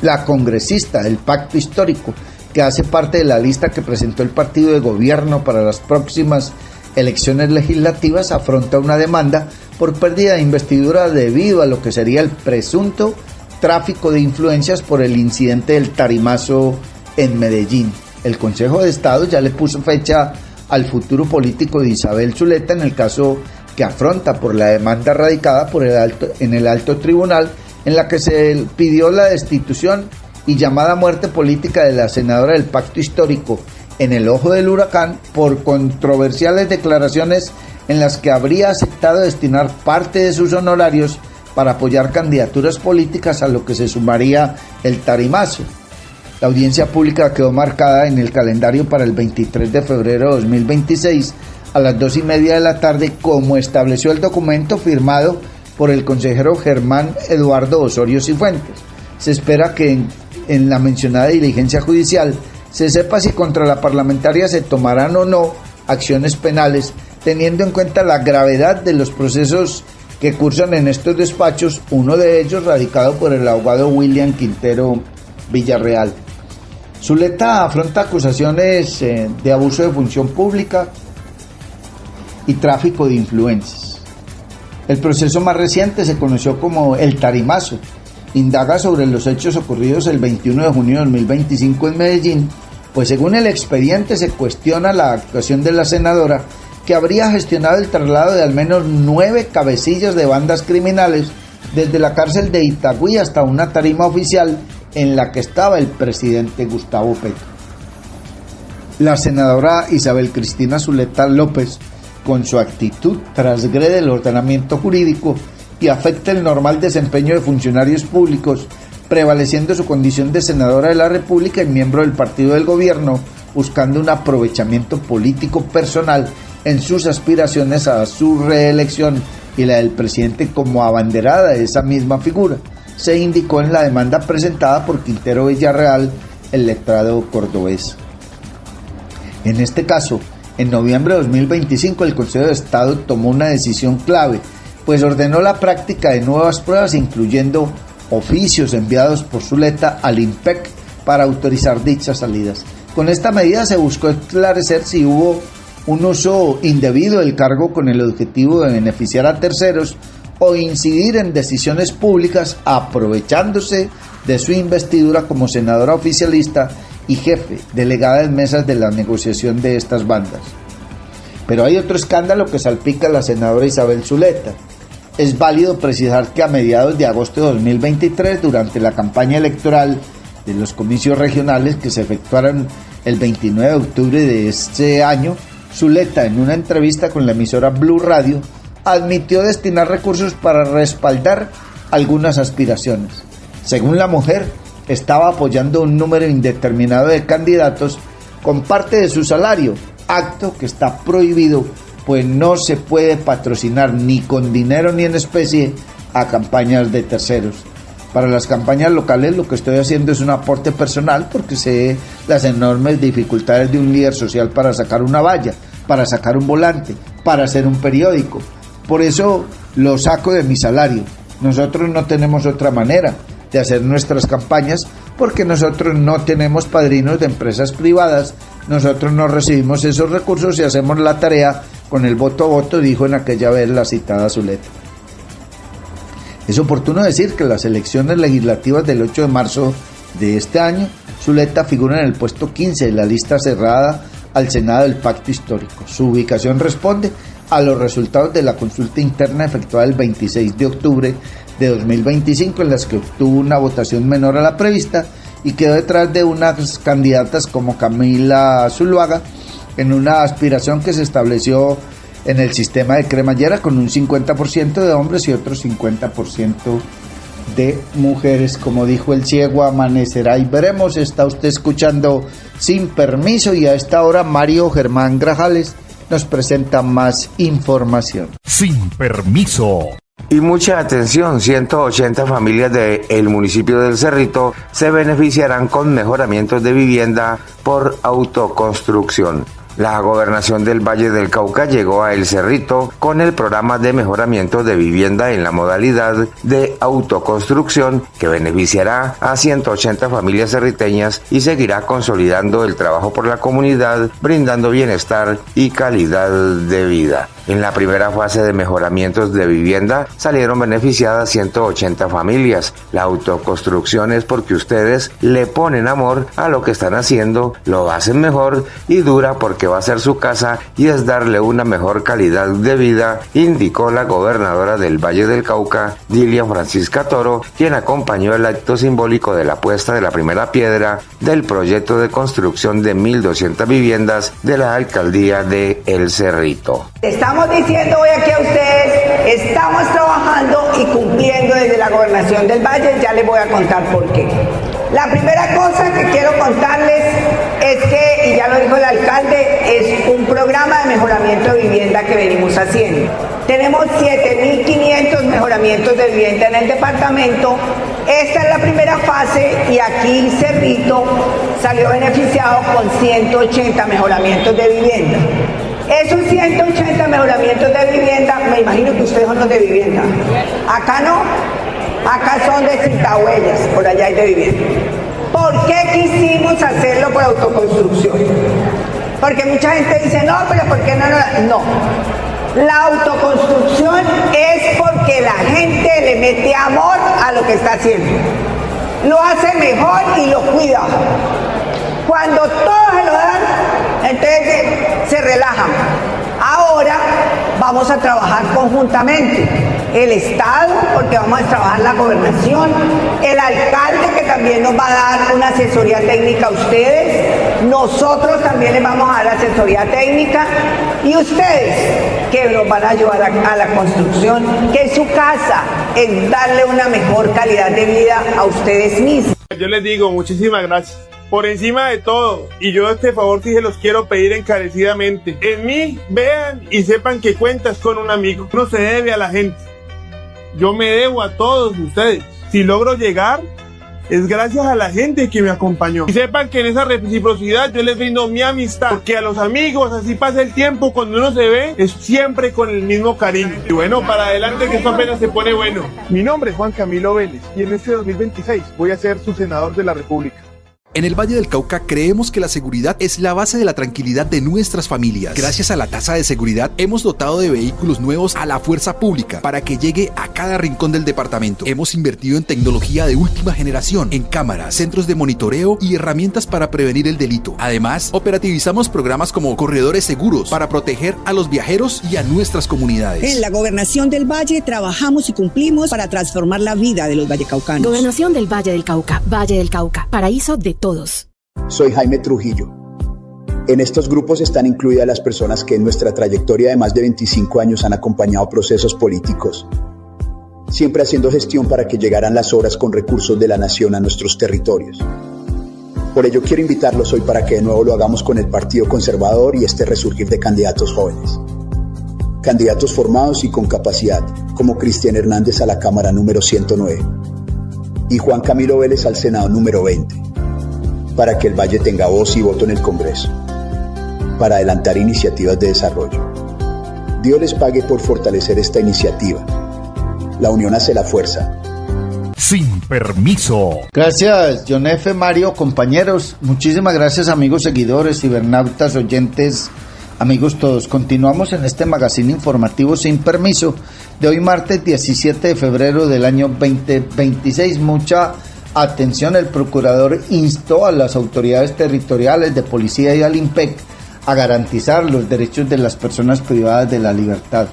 La congresista del Pacto Histórico, que hace parte de la lista que presentó el partido de gobierno para las próximas elecciones legislativas, afronta una demanda por pérdida de investidura debido a lo que sería el presunto tráfico de influencias por el incidente del tarimazo en Medellín. El Consejo de Estado ya le puso fecha al futuro político de Isabel Zuleta en el caso que afronta por la demanda radicada en el alto tribunal, en la que se pidió la destitución y llamada muerte política de la senadora del Pacto Histórico, en el ojo del huracán por controversiales declaraciones en las que habría aceptado destinar parte de sus honorarios para apoyar candidaturas políticas, a lo que se sumaría el tarimazo. La audiencia pública quedó marcada en el calendario para el 23 de febrero de 2026 a las 2:30 de la tarde, como estableció el documento firmado por el consejero Germán Eduardo Osorio Cifuentes. Se espera que en la mencionada diligencia judicial se sepa si contra la parlamentaria se tomarán o no acciones penales, teniendo en cuenta la gravedad de los procesos que cursan en estos despachos, uno de ellos radicado por el abogado William Quintero Villarreal. Zuleta afronta acusaciones de abuso de función pública y tráfico de influencias. El proceso más reciente se conoció como el Tarimazo. Indaga sobre los hechos ocurridos el 21 de junio de 2025 en Medellín, pues según el expediente se cuestiona la actuación de la senadora, que habría gestionado el traslado de al menos 9 cabecillas de bandas criminales desde la cárcel de Itagüí hasta una tarima oficial en la que estaba el presidente Gustavo Petro. La senadora Isabel Cristina Zuleta López, con su actitud, transgrede el ordenamiento jurídico y afecta el normal desempeño de funcionarios públicos, prevaleciendo su condición de senadora de la República y miembro del partido del gobierno, buscando un aprovechamiento político personal en sus aspiraciones a su reelección y la del presidente como abanderada de esa misma figura, se indicó en la demanda presentada por Quintero Villarreal, el letrado cordobés. En este caso, en noviembre de 2025 el Consejo de Estado tomó una decisión clave, pues ordenó la práctica de nuevas pruebas, incluyendo oficios enviados por Zuleta al INPEC para autorizar dichas salidas. Con esta medida se buscó esclarecer si hubo un uso indebido del cargo con el objetivo de beneficiar a terceros o incidir en decisiones públicas aprovechándose de su investidura como senadora oficialista y jefe delegada en mesas de la negociación de estas bandas. Pero hay otro escándalo que salpica a la senadora Isabel Zuleta. Es válido precisar que a mediados de agosto de 2023, durante la campaña electoral de los comicios regionales que se efectuaron el 29 de octubre de este año, Zuleta, en una entrevista con la emisora Blue Radio, admitió destinar recursos para respaldar algunas aspiraciones. Según la mujer, estaba apoyando un número indeterminado de candidatos con parte de su salario, acto que está prohibido, pues no se puede patrocinar ni con dinero ni en especie a campañas de terceros. Para las campañas locales lo que estoy haciendo es un aporte personal porque sé las enormes dificultades de un líder social para sacar una valla, para sacar un volante, para hacer un periódico. Por eso lo saco de mi salario. Nosotros no tenemos otra manera de hacer nuestras campañas porque nosotros no tenemos padrinos de empresas privadas. Nosotros no recibimos esos recursos y hacemos la tarea con el voto a voto, dijo en aquella vez la citada Zuleta. Es oportuno decir que en las elecciones legislativas del 8 de marzo de este año, Zuleta figura en el puesto 15 de la lista cerrada al Senado del Pacto Histórico. Su ubicación responde a los resultados de la consulta interna efectuada el 26 de octubre de 2025, en las que obtuvo una votación menor a la prevista y quedó detrás de unas candidatas como Camila Zuluaga en una aspiración que se estableció en el sistema de cremallera con un 50% de hombres y otro 50% de mujeres. Como dijo el ciego, amanecerá y veremos. Está usted escuchando Sin Permiso y a esta hora Mario Germán Grajales nos presenta más información. Sin Permiso. Y mucha atención, 180 familias del municipio del Cerrito se beneficiarán con mejoramientos de vivienda por autoconstrucción. La gobernación del Valle del Cauca llegó a El Cerrito con el programa de mejoramiento de vivienda en la modalidad de autoconstrucción que beneficiará a 180 familias cerriteñas y seguirá consolidando el trabajo por la comunidad, brindando bienestar y calidad de vida. En la primera fase de mejoramientos de vivienda salieron beneficiadas 180 familias. La autoconstrucción es porque ustedes le ponen amor a lo que están haciendo, lo hacen mejor y dura porque va a ser su casa y es darle una mejor calidad de vida, indicó la gobernadora del Valle del Cauca, Dilia Francisca Toro, quien acompañó el acto simbólico de la puesta de la primera piedra del proyecto de construcción de 1.200 viviendas de la alcaldía de El Cerrito. Estamos diciendo hoy aquí a ustedes, estamos trabajando y cumpliendo desde la gobernación del Valle, ya les voy a contar por qué. La primera cosa que quiero contarles es que, y ya lo dijo el alcalde, es un programa de mejoramiento de vivienda que venimos haciendo. Tenemos 7.500 mejoramientos de vivienda en el departamento. Esta es la primera fase y aquí Cerrito salió beneficiado con 180 mejoramientos de vivienda. Esos 180 mejoramientos de vivienda, me imagino que ustedes son los de vivienda. Acá no, acá son de Cintahuellas, por allá hay de vivienda. ¿Por qué quisimos hacerlo por autoconstrucción? Porque mucha gente dice, no, pero ¿por qué no? No. La autoconstrucción es porque la gente le mete amor a lo que está haciendo. Lo hace mejor y lo cuida. Cuando todos se lo dan, entonces se relajan. Ahora vamos a trabajar conjuntamente. El Estado, porque vamos a trabajar la gobernación, el alcalde, que también nos va a dar una asesoría técnica a ustedes, nosotros también les vamos a dar asesoría técnica, y ustedes, que nos van a ayudar a la construcción, que es su casa, es darle una mejor calidad de vida a ustedes mismos. Yo les digo, muchísimas gracias. Por encima de todo, y yo este favor sí se los quiero pedir encarecidamente, en mí vean y sepan que cuentas con un amigo. No se debe a la gente, yo me debo a todos ustedes. Si logro llegar, es gracias a la gente que me acompañó. Y sepan que en esa reciprocidad yo les brindo mi amistad, porque a los amigos, así pasa el tiempo, cuando uno se ve, es siempre con el mismo cariño. Y bueno, para adelante, que esto apenas se pone bueno. Mi nombre es Juan Camilo Vélez, y en este 2026 voy a ser su senador de la República. En el Valle del Cauca creemos que la seguridad es la base de la tranquilidad de nuestras familias. Gracias a la tasa de seguridad hemos dotado de vehículos nuevos a la fuerza pública para que llegue a cada rincón del departamento. Hemos invertido en tecnología de última generación, en cámaras, centros de monitoreo y herramientas para prevenir el delito. Además, operativizamos programas como corredores seguros para proteger a los viajeros y a nuestras comunidades. En la Gobernación del Valle trabajamos y cumplimos para transformar la vida de los vallecaucanos. Gobernación del Valle del Cauca, paraíso de todos. Soy Jaime Trujillo. En estos grupos están incluidas las personas que en nuestra trayectoria de más de 25 años han acompañado procesos políticos, siempre haciendo gestión para que llegaran las obras con recursos de la nación a nuestros territorios. Por ello quiero invitarlos hoy para que de nuevo lo hagamos con el Partido Conservador y este resurgir de candidatos jóvenes. Candidatos formados y con capacidad, como Cristian Hernández a la Cámara número 109 y Juan Camilo Vélez al Senado número 20. Para que el Valle tenga voz y voto en el Congreso, para adelantar iniciativas de desarrollo. Dios les pague por fortalecer esta iniciativa. La unión hace la fuerza. Sin permiso. Gracias, John F. Mario, compañeros. Muchísimas gracias, amigos seguidores, cibernautas, oyentes, amigos todos. Continuamos en este magazine informativo Sin Permiso de hoy, martes 17 de febrero del año 2026. Mucha atención, el procurador instó a las autoridades territoriales de policía y al IMPEC a garantizar los derechos de las personas privadas de la libertad.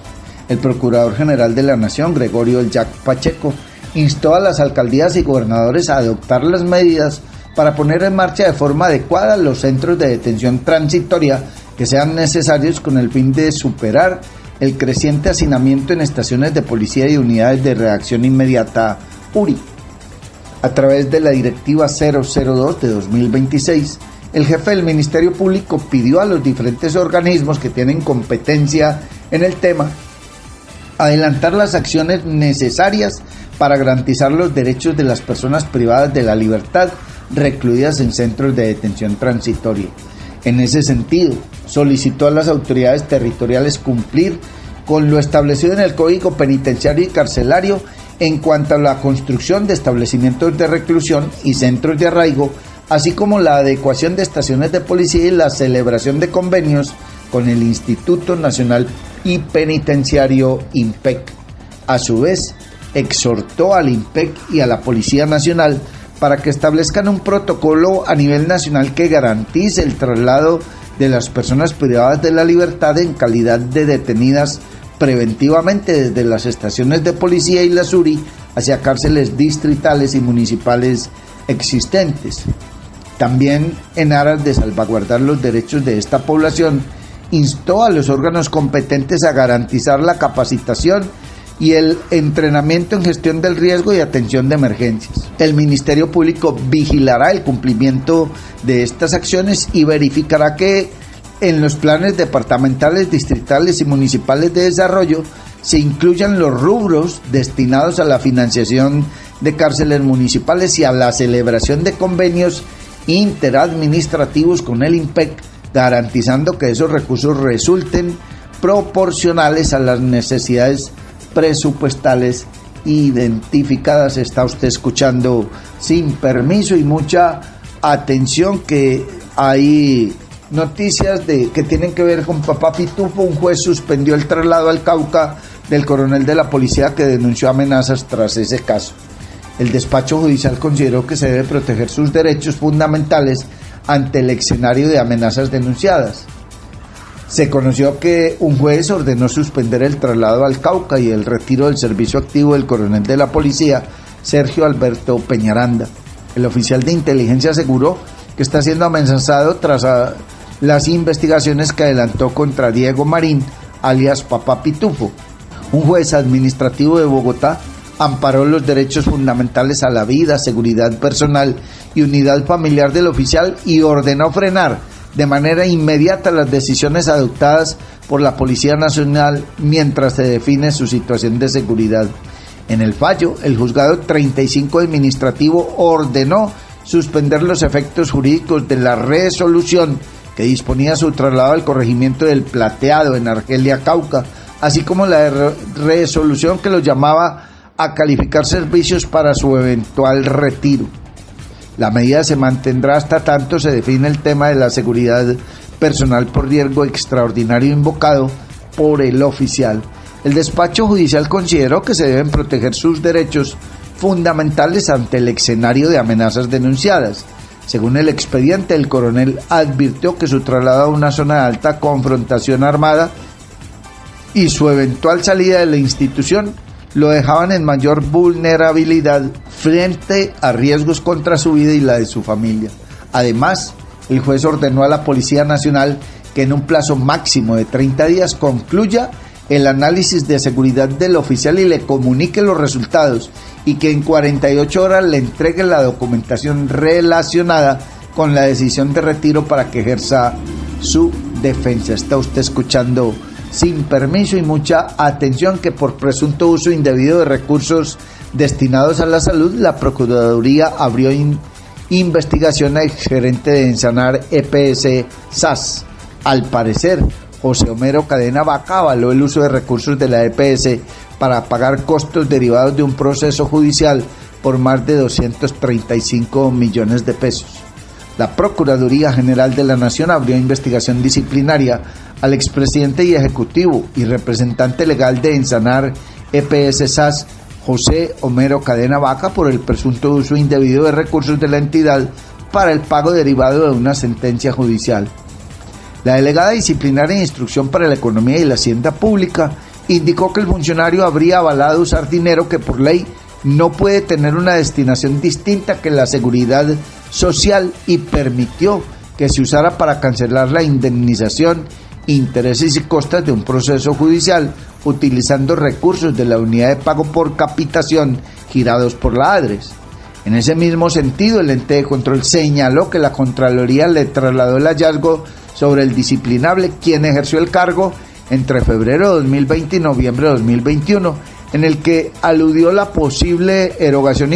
El procurador general de la Nación, Gregorio El Jack Pacheco, instó a las alcaldías y gobernadores a adoptar las medidas para poner en marcha de forma adecuada los centros de detención transitoria que sean necesarios con el fin de superar el creciente hacinamiento en estaciones de policía y unidades de reacción inmediata URI. A través de la Directiva 002 de 2026, el jefe del Ministerio Público pidió a los diferentes organismos que tienen competencia en el tema adelantar las acciones necesarias para garantizar los derechos de las personas privadas de la libertad recluidas en centros de detención transitoria. En ese sentido, solicitó a las autoridades territoriales cumplir con lo establecido en el Código Penitenciario y Carcelario en cuanto a la construcción de establecimientos de reclusión y centros de arraigo, así como la adecuación de estaciones de policía y la celebración de convenios con el Instituto Nacional y Penitenciario IMPEC. A su vez, exhortó al IMPEC y a la Policía Nacional para que establezcan un protocolo a nivel nacional que garantice el traslado de las personas privadas de la libertad en calidad de detenidas preventivamente desde las estaciones de policía y la SURI hacia cárceles distritales y municipales existentes. También, en aras de salvaguardar los derechos de esta población, instó a los órganos competentes a garantizar la capacitación y el entrenamiento en gestión del riesgo y atención de emergencias. El Ministerio Público vigilará el cumplimiento de estas acciones y verificará que en los planes departamentales, distritales y municipales de desarrollo se incluyan los rubros destinados a la financiación de cárceles municipales y a la celebración de convenios interadministrativos con el INPEC, garantizando que esos recursos resulten proporcionales a las necesidades presupuestales identificadas. Está usted escuchando Sin Permiso, y mucha atención que hay noticias que tienen que ver con Papá Pitufo. Un juez suspendió el traslado al Cauca del coronel de la policía que denunció amenazas tras ese caso. El despacho judicial consideró que se debe proteger sus derechos fundamentales ante el escenario de amenazas denunciadas. Se conoció que un juez ordenó suspender el traslado al Cauca y el retiro del servicio activo del coronel de la policía, Sergio Alberto Peñaranda. El oficial de inteligencia aseguró que está siendo amenazado tras las investigaciones que adelantó contra Diego Marín, alias Papá Pitufo. Un juez administrativo de Bogotá amparó los derechos fundamentales a la vida, seguridad personal y unidad familiar del oficial y ordenó frenar de manera inmediata las decisiones adoptadas por la Policía Nacional mientras se define su situación de seguridad. En el fallo, el juzgado 35 administrativo ordenó suspender los efectos jurídicos de la resolución que disponía su traslado al corregimiento del Plateado en Argelia, Cauca, así como la resolución que lo llamaba a calificar servicios para su eventual retiro. La medida se mantendrá hasta tanto se define el tema de la seguridad personal por riesgo extraordinario invocado por el oficial. El despacho judicial consideró que se deben proteger sus derechos fundamentales ante el escenario de amenazas denunciadas. Según el expediente, el coronel advirtió que su traslado a una zona de alta confrontación armada y su eventual salida de la institución lo dejaban en mayor vulnerabilidad frente a riesgos contra su vida y la de su familia. Además, el juez ordenó a la Policía Nacional que en un plazo máximo de 30 días concluya el análisis de seguridad del oficial y le comunique los resultados, y que en 48 horas le entregue la documentación relacionada con la decisión de retiro para que ejerza su defensa. Está usted escuchando Sin Permiso, y mucha atención que por presunto uso indebido de recursos destinados a la salud, la Procuraduría abrió investigación al gerente de Ensanar EPS SAS. Al parecer, José Homero Cadena Vaca avaló el uso de recursos de la EPS para pagar costos derivados de un proceso judicial por más de 235 millones de pesos. La Procuraduría General de la Nación abrió investigación disciplinaria al expresidente y ejecutivo y representante legal de Ensanar EPS SAS, José Homero Cadena Vaca, por el presunto uso indebido de recursos de la entidad para el pago derivado de una sentencia judicial. La delegada disciplinaria de Instrucción para la Economía y la Hacienda Pública indicó que el funcionario habría avalado usar dinero que por ley no puede tener una destinación distinta que la seguridad social y permitió que se usara para cancelar la indemnización, intereses y costas de un proceso judicial utilizando recursos de la unidad de pago por capitación girados por la ADRES. En ese mismo sentido, el ente de control señaló que la Contraloría le trasladó el hallazgo sobre el disciplinable, quien ejerció el cargo entre febrero de 2020 y noviembre de 2021, en el que aludió la posible erogación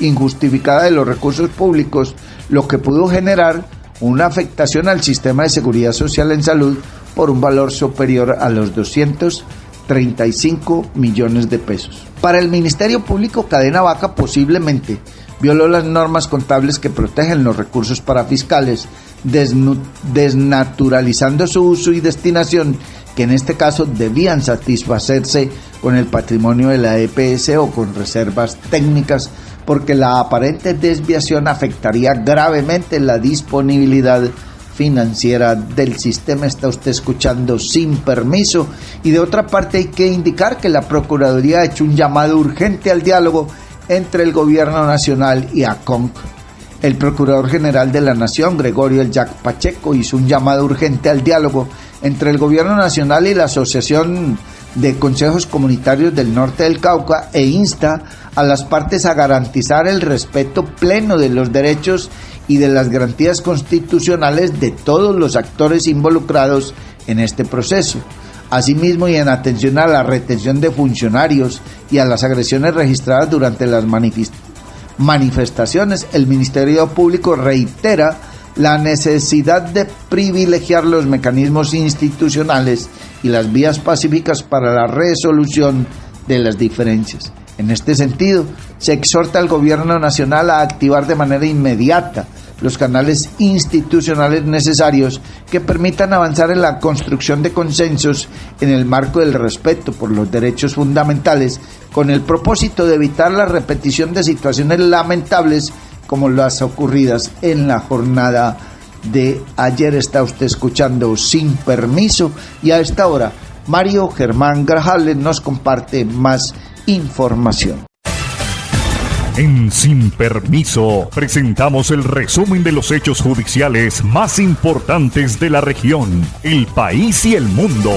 injustificada de los recursos públicos, lo que pudo generar una afectación al sistema de seguridad social en salud por un valor superior a los 235 millones de pesos. Para el Ministerio Público, Cadena Vaca posiblemente violó las normas contables que protegen los recursos para fiscales, desnaturalizando su uso y destinación, que en este caso debían satisfacerse con el patrimonio de la EPS o con reservas técnicas, porque la aparente desviación afectaría gravemente la disponibilidad financiera del sistema. Está usted escuchando Sin Permiso. Y de otra parte, hay que indicar que la Procuraduría ha hecho un llamado urgente al diálogo entre el Gobierno Nacional y ACONC. El Procurador General de la Nación, Gregorio El Jack Pacheco, hizo un llamado urgente al diálogo entre el Gobierno Nacional y la Asociación de Consejos Comunitarios del Norte del Cauca e insta a las partes a garantizar el respeto pleno de los derechos y de las garantías constitucionales de todos los actores involucrados en este proceso. Asimismo, y en atención a la retención de funcionarios y a las agresiones registradas durante las manifestaciones, el Ministerio Público reitera la necesidad de privilegiar los mecanismos institucionales y las vías pacíficas para la resolución de las diferencias. En este sentido, se exhorta al Gobierno Nacional a activar de manera inmediata los canales institucionales necesarios que permitan avanzar en la construcción de consensos en el marco del respeto por los derechos fundamentales, con el propósito de evitar la repetición de situaciones lamentables como las ocurridas en la jornada de ayer. Está usted escuchando Sin Permiso, y a esta hora Mario Germán Grajales nos comparte más información. En Sin Permiso presentamos el resumen de los hechos judiciales más importantes de la región, el país y el mundo.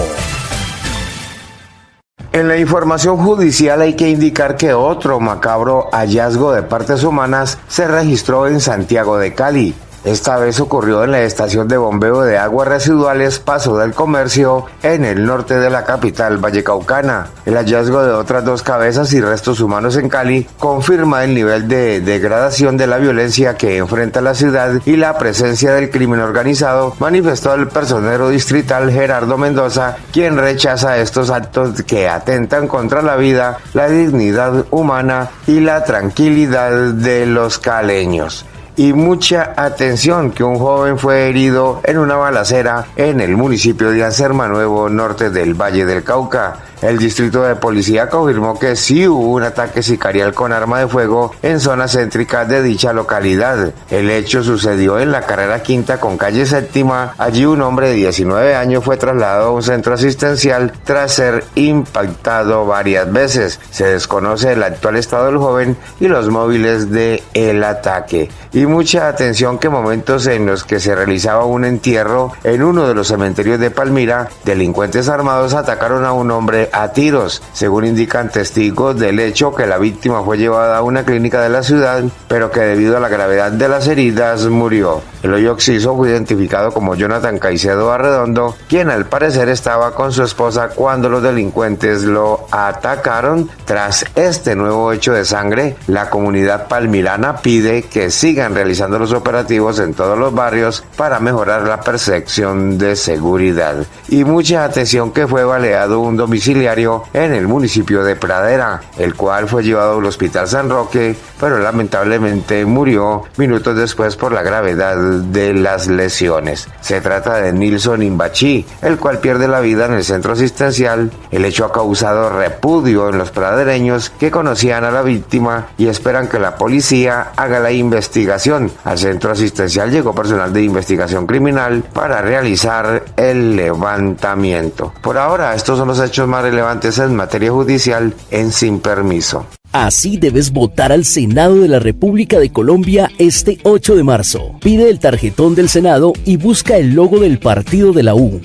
En la información judicial hay que indicar que otro macabro hallazgo de partes humanas se registró en Santiago de Cali. Esta vez ocurrió en la estación de bombeo de aguas residuales Paso del Comercio, en el norte de la capital vallecaucana. El hallazgo de otras 2 cabezas y restos humanos en Cali confirma el nivel de degradación de la violencia que enfrenta la ciudad y la presencia del crimen organizado, manifestó el personero distrital Gerardo Mendoza, quien rechaza estos actos que atentan contra la vida, la dignidad humana y la tranquilidad de los caleños. Y mucha atención, que un joven fue herido en una balacera en el municipio de Anserma-Nuevo, norte del Valle del Cauca. El distrito de policía confirmó que sí hubo un ataque sicarial con arma de fuego en zona céntrica de dicha localidad. El hecho sucedió en la carrera quinta con calle séptima. Allí un hombre de 19 años fue trasladado a un centro asistencial tras ser impactado varias veces. Se desconoce el actual estado del joven y los móviles del ataque. Y mucha atención, que momentos en los que se realizaba un entierro en uno de los cementerios de Palmira, delincuentes armados atacaron a un hombre a tiros. Según indican testigos del hecho, que la víctima fue llevada a una clínica de la ciudad, pero que debido a la gravedad de las heridas murió. El hoyo occiso fue identificado como Jonathan Caicedo Arredondo, quien al parecer estaba con su esposa cuando los delincuentes lo atacaron. Tras este nuevo hecho de sangre, la comunidad palmirana pide que sigan realizando los operativos en todos los barrios para mejorar la percepción de seguridad. Y mucha atención, que fue baleado un domiciliario en el municipio de Pradera, el cual fue llevado al Hospital San Roque, pero lamentablemente murió minutos después por la gravedad de las lesiones. Se trata de Nilson Imbachi, el cual pierde la vida en el centro asistencial. El hecho ha causado repudio en los pradereños, que conocían a la víctima y esperan que la policía haga la investigación. Al centro asistencial llegó personal de investigación criminal para realizar el levantamiento. Por ahora, estos son los hechos más relevantes en materia judicial en Sin Permiso. Así debes votar al Senado de la República de Colombia este 8 de marzo. Pide el tarjetón del Senado y busca el logo del partido de la U.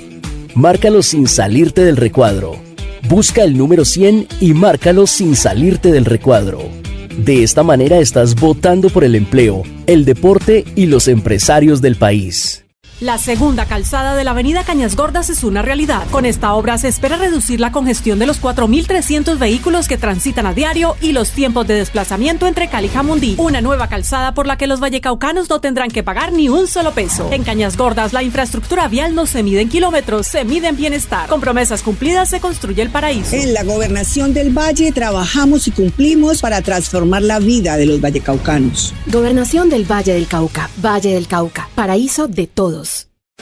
Márcalo sin salirte del recuadro. Busca el número 100 y márcalo sin salirte del recuadro. De esta manera estás votando por el empleo, el deporte y los empresarios del país. La segunda calzada de la avenida Cañas Gordas es una realidad. Con esta obra se espera reducir la congestión de los 4.300 vehículos que transitan a diario y los tiempos de desplazamiento entre Cali y Jamundí. Una nueva calzada por la que los vallecaucanos no tendrán que pagar ni un solo peso. En Cañas Gordas, la infraestructura vial no se mide en kilómetros, se mide en bienestar. Con promesas cumplidas se construye el paraíso. En la Gobernación del Valle trabajamos y cumplimos para transformar la vida de los vallecaucanos. Gobernación del Valle del Cauca, paraíso de todos.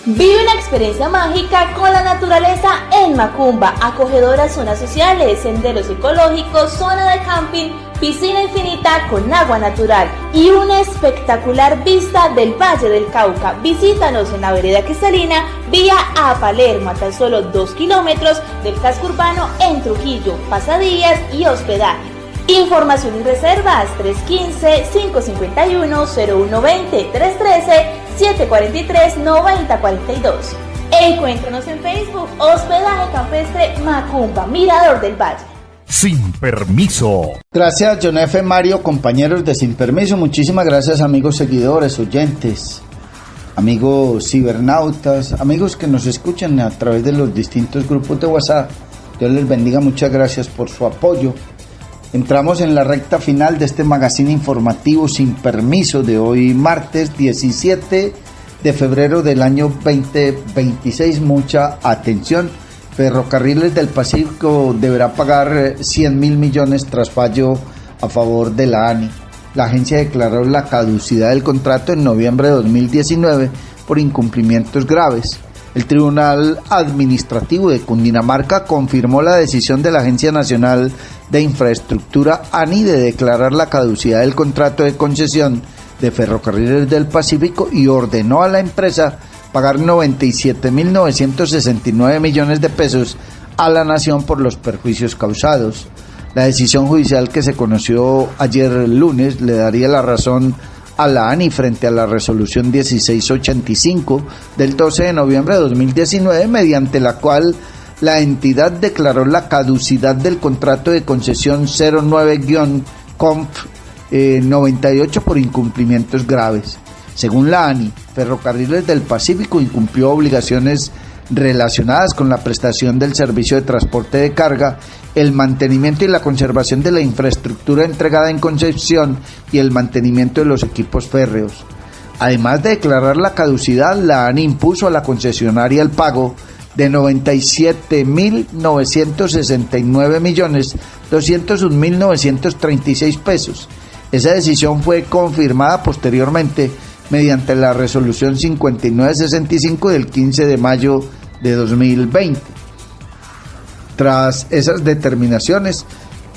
Vive una experiencia mágica con la naturaleza en Macumba, acogedoras zonas sociales, senderos ecológicos, zona de camping, piscina infinita con agua natural y una espectacular vista del Valle del Cauca. Visítanos en la vereda Cristalina, vía a Palermo, a tan solo 2 kilómetros del casco urbano en Trujillo, pasadías y hospedaje. Información y reservas 315-551-0120, 313-743-9042. Encuéntranos en Facebook, Hospedaje Campestre Macumba, Mirador del Valle. Sin Permiso. Gracias, John F. Mario, compañeros de Sin Permiso. Muchísimas gracias, amigos seguidores, oyentes. amigos cibernautas, amigos que nos escuchan a través de los distintos grupos de WhatsApp. Dios les bendiga, muchas gracias por su apoyo. Entramos en la recta final de este magazine informativo sin permiso de hoy, martes 17 de febrero del año 2026. Mucha atención. Ferrocarriles del Pacífico deberá pagar 100.000 millones tras fallo a favor de la ANI. La agencia declaró la caducidad del contrato en noviembre de 2019 por incumplimientos graves. El Tribunal Administrativo de Cundinamarca confirmó la decisión de la Agencia Nacional de Infraestructura ANI de declarar la caducidad del contrato de concesión de Ferrocarriles del Pacífico y ordenó a la empresa pagar 97.969 millones de pesos a la nación por los perjuicios causados. La decisión judicial que se conoció ayer lunes le daría la razón a la ANI frente a la resolución 1685 del 12 de noviembre de 2019, mediante la cual la entidad declaró la caducidad del contrato de concesión 09-CONF98 por incumplimientos graves. Según la ANI, Ferrocarriles del Pacífico incumplió obligaciones relacionadas con la prestación del servicio de transporte de carga, el mantenimiento y la conservación de la infraestructura entregada en concesión y el mantenimiento de los equipos férreos. Además de declarar la caducidad, la ANI impuso a la concesionaria el pago de 97.969.201.936 pesos. Esa decisión fue confirmada posteriormente mediante la resolución 5965 del 15 de mayo de 2020. Tras esas determinaciones,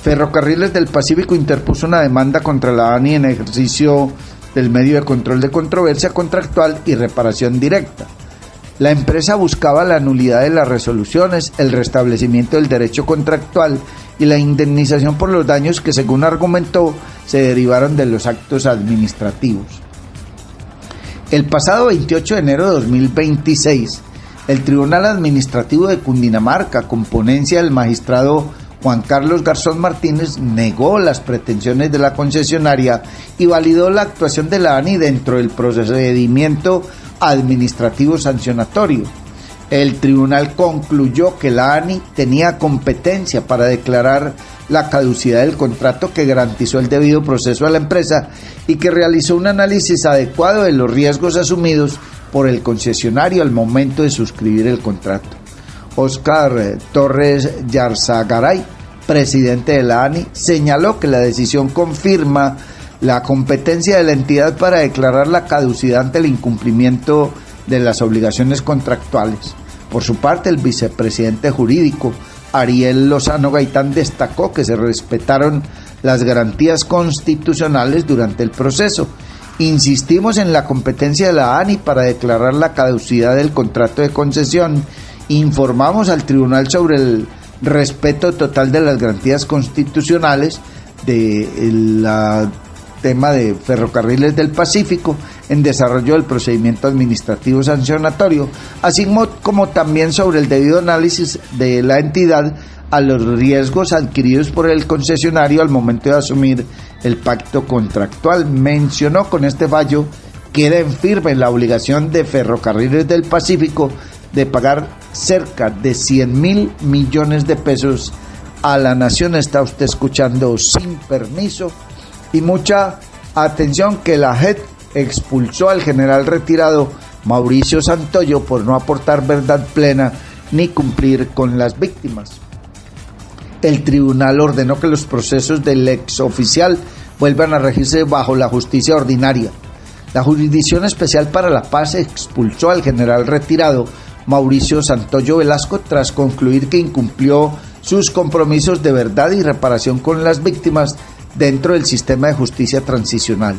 Ferrocarriles del Pacífico interpuso una demanda contra la ANI en ejercicio del medio de control de controversia contractual y reparación directa. La empresa buscaba la nulidad de las resoluciones, el restablecimiento del derecho contractual y la indemnización por los daños que, según argumentó, se derivaron de los actos administrativos. El pasado 28 de enero de 2026, el Tribunal Administrativo de Cundinamarca, con ponencia del magistrado Juan Carlos Garzón Martínez, negó las pretensiones de la concesionaria y validó la actuación de la ANI dentro del procedimiento administrativo sancionatorio. El tribunal concluyó que la ANI tenía competencia para declarar la caducidad del contrato, que garantizó el debido proceso a la empresa y que realizó un análisis adecuado de los riesgos asumidos por el concesionario al momento de suscribir el contrato. Óscar Torres Yarzagaray, presidente de la ANI, señaló que la decisión confirma la competencia de la entidad para declarar la caducidad ante el incumplimiento de las obligaciones contractuales. Por su parte, el vicepresidente jurídico Ariel Lozano Gaitán destacó que se respetaron las garantías constitucionales durante el proceso. Insistimos en la competencia de la ANI para declarar la caducidad del contrato de concesión. Informamos al tribunal sobre el respeto total de las garantías constitucionales del tema de Ferrocarriles del Pacífico en desarrollo del procedimiento administrativo sancionatorio, así como también sobre el debido análisis de la entidad a los riesgos adquiridos por el concesionario al momento de asumir el pacto contractual. Mencionó con este fallo queda en firme la obligación de Ferrocarriles del Pacífico de pagar cerca de 100.000 millones de pesos a la nación. Está usted escuchando Sin Permiso. Y mucha atención, que la JEP expulsó al general retirado Mauricio Santoyo por no aportar verdad plena ni cumplir con las víctimas. El tribunal ordenó que los procesos del exoficial vuelvan a regirse bajo la justicia ordinaria. La Jurisdicción Especial para la Paz expulsó al general retirado Mauricio Santoyo Velasco tras concluir que incumplió sus compromisos de verdad y reparación con las víctimas dentro del sistema de justicia transicional.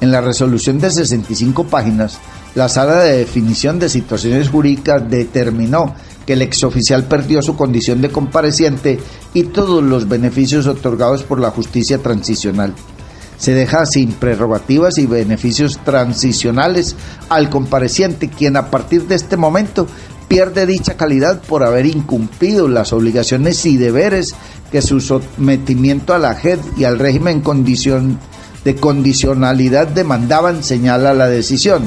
En la resolución de 65 páginas, la Sala de Definición de Situaciones Jurídicas determinó que el exoficial perdió su condición de compareciente y todos los beneficios otorgados por la justicia transicional. Se deja sin prerrogativas y beneficios transicionales al compareciente, quien a partir de este momento pierde dicha calidad por haber incumplido las obligaciones y deberes que su sometimiento a la JEP y al régimen de condicionalidad demandaban, señala la decisión.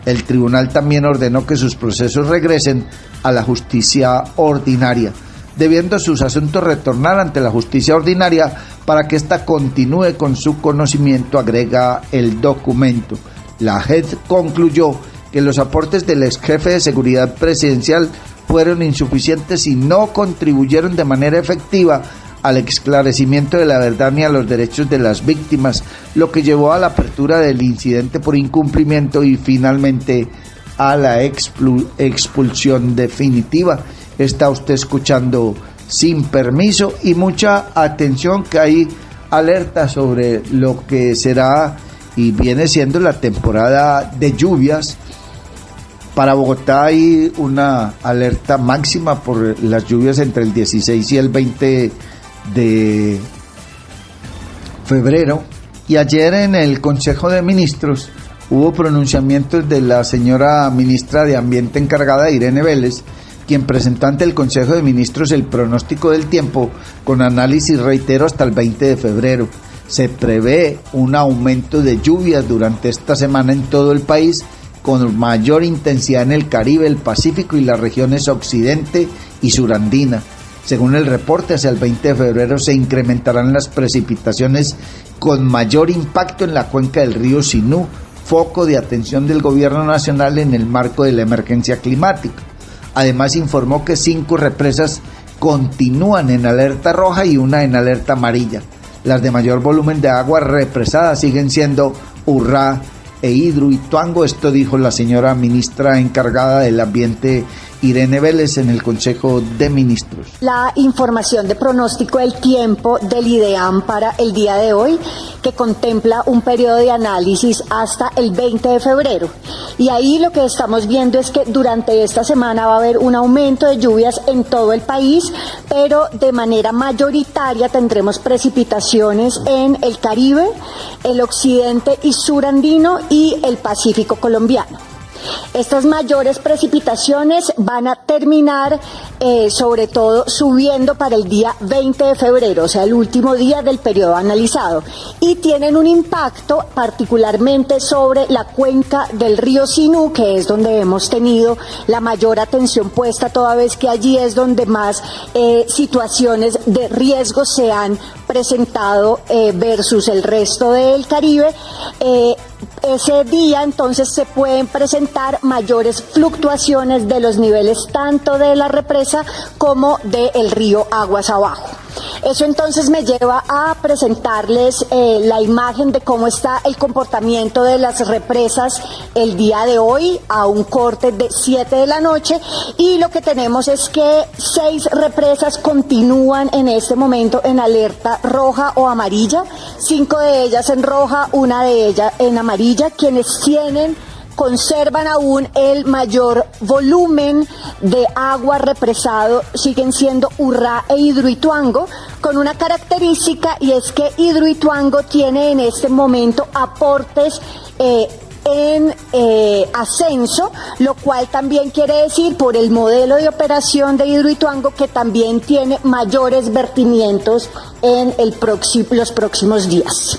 El tribunal también ordenó que sus procesos regresen a la justicia ordinaria, debiendo sus asuntos retornar ante la justicia ordinaria para que ésta continúe con su conocimiento, agrega el documento. La JEP concluyó que los aportes del ex jefe de seguridad presidencial fueron insuficientes y no contribuyeron de manera efectiva al esclarecimiento de la verdad ni a los derechos de las víctimas, lo que llevó a la apertura del incidente por incumplimiento y finalmente a la expulsión definitiva. Está usted escuchando Sin Permiso y mucha atención, que hay alerta sobre lo que será y viene siendo la temporada de lluvias. Para Bogotá hay una alerta máxima por las lluvias entre el 16 y el 20 de febrero, y ayer en el Consejo de Ministros hubo pronunciamientos de la señora ministra de Ambiente encargada, Irene Vélez, quien presentó ante el Consejo de Ministros el pronóstico del tiempo con análisis, reitero, hasta el 20 de febrero. Se prevé un aumento de lluvias durante esta semana en todo el país, con mayor intensidad en el Caribe, el Pacífico y las regiones occidente y surandina. Según el reporte, hacia el 20 de febrero se incrementarán las precipitaciones con mayor impacto en la cuenca del río Sinú, foco de atención del gobierno nacional en el marco de la emergencia climática. Además, informó que 5 represas continúan en alerta roja y una en alerta amarilla. Las de mayor volumen de agua represada siguen siendo Urrá e Hidroituango. Esto dijo la señora ministra encargada del Ambiente, Irene Vélez, en el Consejo de Ministros. La información de pronóstico del tiempo del IDEAM para el día de hoy, que contempla un periodo de análisis hasta el 20 de febrero. Y ahí lo que estamos viendo es que durante esta semana va a haber un aumento de lluvias en todo el país, pero de manera mayoritaria tendremos precipitaciones en el Caribe, el occidente y surandino y el Pacífico colombiano. Estas mayores precipitaciones van a terminar sobre todo subiendo para el día 20 de febrero, o sea, el último día del periodo analizado, y tienen un impacto particularmente sobre la cuenca del río Sinú, que es donde hemos tenido la mayor atención puesta, toda vez que allí es donde más situaciones de riesgo se han presentado versus el resto del Caribe. Ese día entonces se pueden presentar mayores fluctuaciones de los niveles tanto de la represa como del río aguas abajo. Eso entonces me lleva a presentarles la imagen de cómo está el comportamiento de las represas el día de hoy a un corte de 7 de la noche, y lo que tenemos es que 6 represas continúan en este momento en alerta roja o amarilla, 5 de ellas en roja, una de ellas en amarilla. Quienes conservan aún el mayor volumen de agua represado siguen siendo Urrá e Hidroituango, con una característica, y es que Hidroituango tiene en este momento aportes en ascenso, lo cual también quiere decir, por el modelo de operación de Hidroituango, que también tiene mayores vertimientos en los próximos días.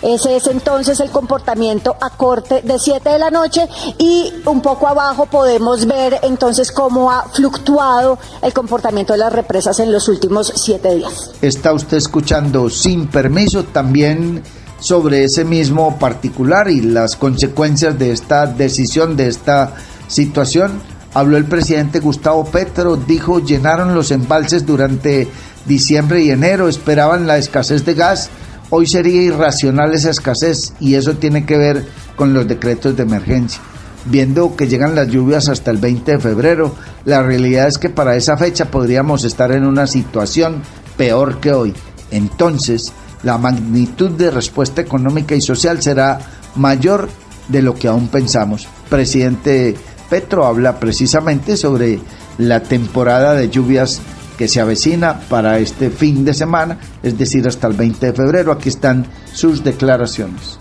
Ese es entonces el comportamiento a corte de 7 de la noche, y un poco abajo podemos ver entonces cómo ha fluctuado el comportamiento de las represas en los últimos 7 días. Está usted escuchando Sin Permiso, también sobre ese mismo particular y las consecuencias de esta decisión, de esta situación. Habló el presidente Gustavo Petro, dijo: llenaron los embalses durante diciembre y enero, esperaban la escasez de gas. Hoy sería irracional esa escasez, y eso tiene que ver con los decretos de emergencia. Viendo que llegan las lluvias hasta el 20 de febrero, la realidad es que para esa fecha podríamos estar en una situación peor que hoy. Entonces, la magnitud de respuesta económica y social será mayor de lo que aún pensamos. Presidente Petro habla precisamente sobre la temporada de lluvias que se avecina para este fin de semana, es decir, hasta el 20 de febrero. Aquí están sus declaraciones.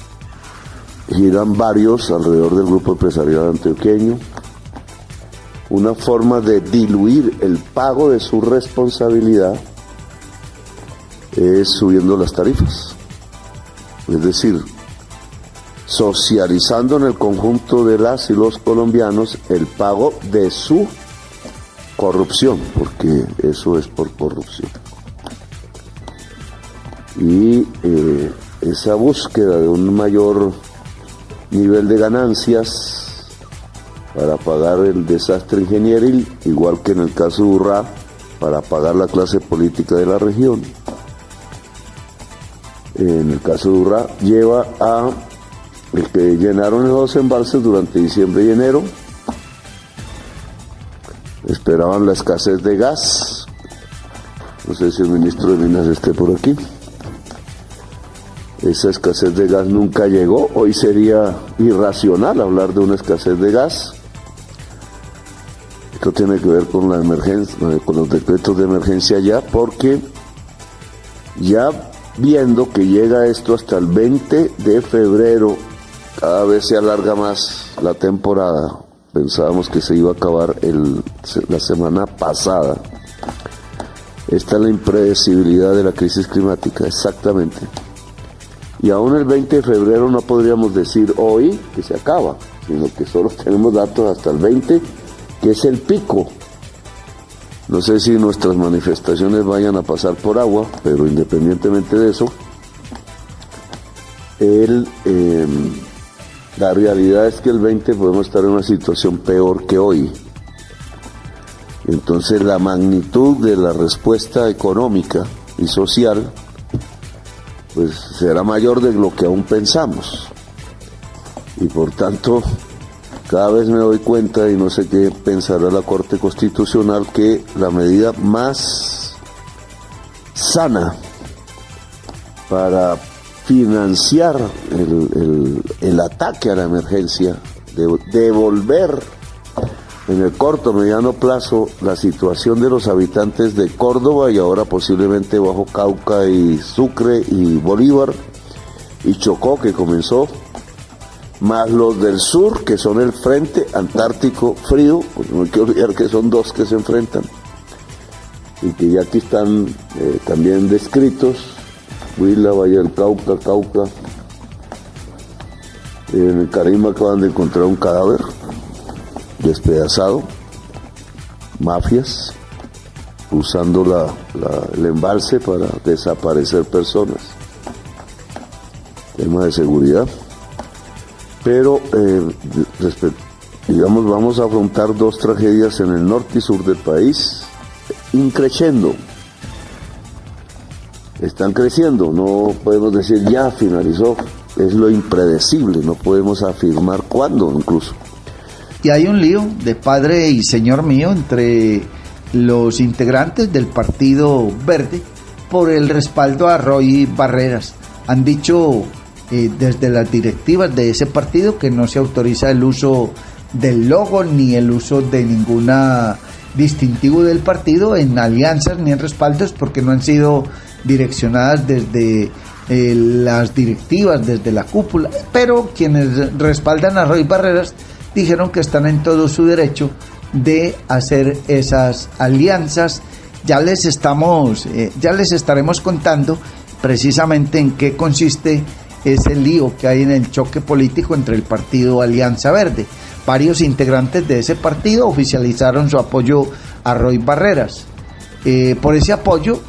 Giran varios alrededor del grupo empresarial antioqueño. Una forma de diluir el pago de su responsabilidad es subiendo las tarifas. Es decir, socializando en el conjunto de las y los colombianos el pago de su corrupción, porque eso es por corrupción. Y esa búsqueda de un mayor nivel de ganancias para pagar el desastre ingenieril, igual que en el caso de Urrá, para pagar la clase política de la región. En el caso de Urrá, lleva a el que llenaron esos embalses durante diciembre y enero. Esperaban la escasez de gas. No sé si el ministro de Minas esté por aquí. Esa escasez de gas nunca llegó. Hoy sería irracional hablar de una escasez de gas. Esto tiene que ver con la emergencia, con los decretos de emergencia ya, porque ya viendo que llega esto hasta el 20 de febrero, cada vez se alarga más la temporada. Pensábamos que se iba a acabar la semana pasada. Esta es la impredecibilidad de la crisis climática, exactamente. Y aún el 20 de febrero no podríamos decir hoy que se acaba, sino que solo tenemos datos hasta el 20, que es el pico. No sé si nuestras manifestaciones vayan a pasar por agua, pero independientemente de eso, la realidad es que el 20 podemos estar en una situación peor que hoy. Entonces la magnitud de la respuesta económica y social pues será mayor de lo que aún pensamos. Y por tanto, cada vez me doy cuenta, y no sé qué pensará la Corte Constitucional, que la medida más sana para financiar el ataque a la emergencia, devolver en el corto mediano plazo la situación de los habitantes de Córdoba y ahora posiblemente Bajo Cauca y Sucre y Bolívar y Chocó, que comenzó, más los del sur, que son el Frente Antártico Frío, porque no hay que olvidar que son dos que se enfrentan y que ya aquí están también descritos: Huila, Valle del Cauca, Cauca. En el Carimba acaban de encontrar un cadáver despedazado, mafias usando el embalse para desaparecer personas, tema de seguridad. Pero digamos, vamos a afrontar dos tragedias en el norte y sur del país, increciendo. Están creciendo, no podemos decir ya finalizó, es lo impredecible, no podemos afirmar cuándo incluso. Y hay un lío de padre y señor mío entre los integrantes del Partido Verde por el respaldo a Roy Barreras. Han dicho desde las directivas de ese partido que no se autoriza el uso del logo ni el uso de ninguna distintivo del partido en alianzas ni en respaldos, porque no han sido direccionadas desde las directivas, desde la cúpula, pero quienes respaldan a Roy Barreras dijeron que están en todo su derecho de hacer esas alianzas. Ya les estaremos contando precisamente en qué consiste ese lío que hay en el choque político entre el partido Alianza Verde. Varios integrantes de ese partido oficializaron su apoyo a Roy Barreras. Por ese apoyo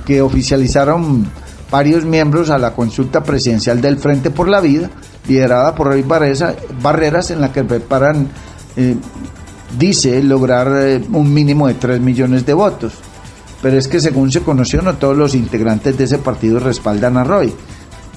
que oficializaron varios miembros a la consulta presidencial del Frente por la Vida, liderada por Roy Barreras, en la que preparan, dice, lograr un mínimo de 3 millones de votos. Pero es que según se conoció, no todos los integrantes de ese partido respaldan a Roy.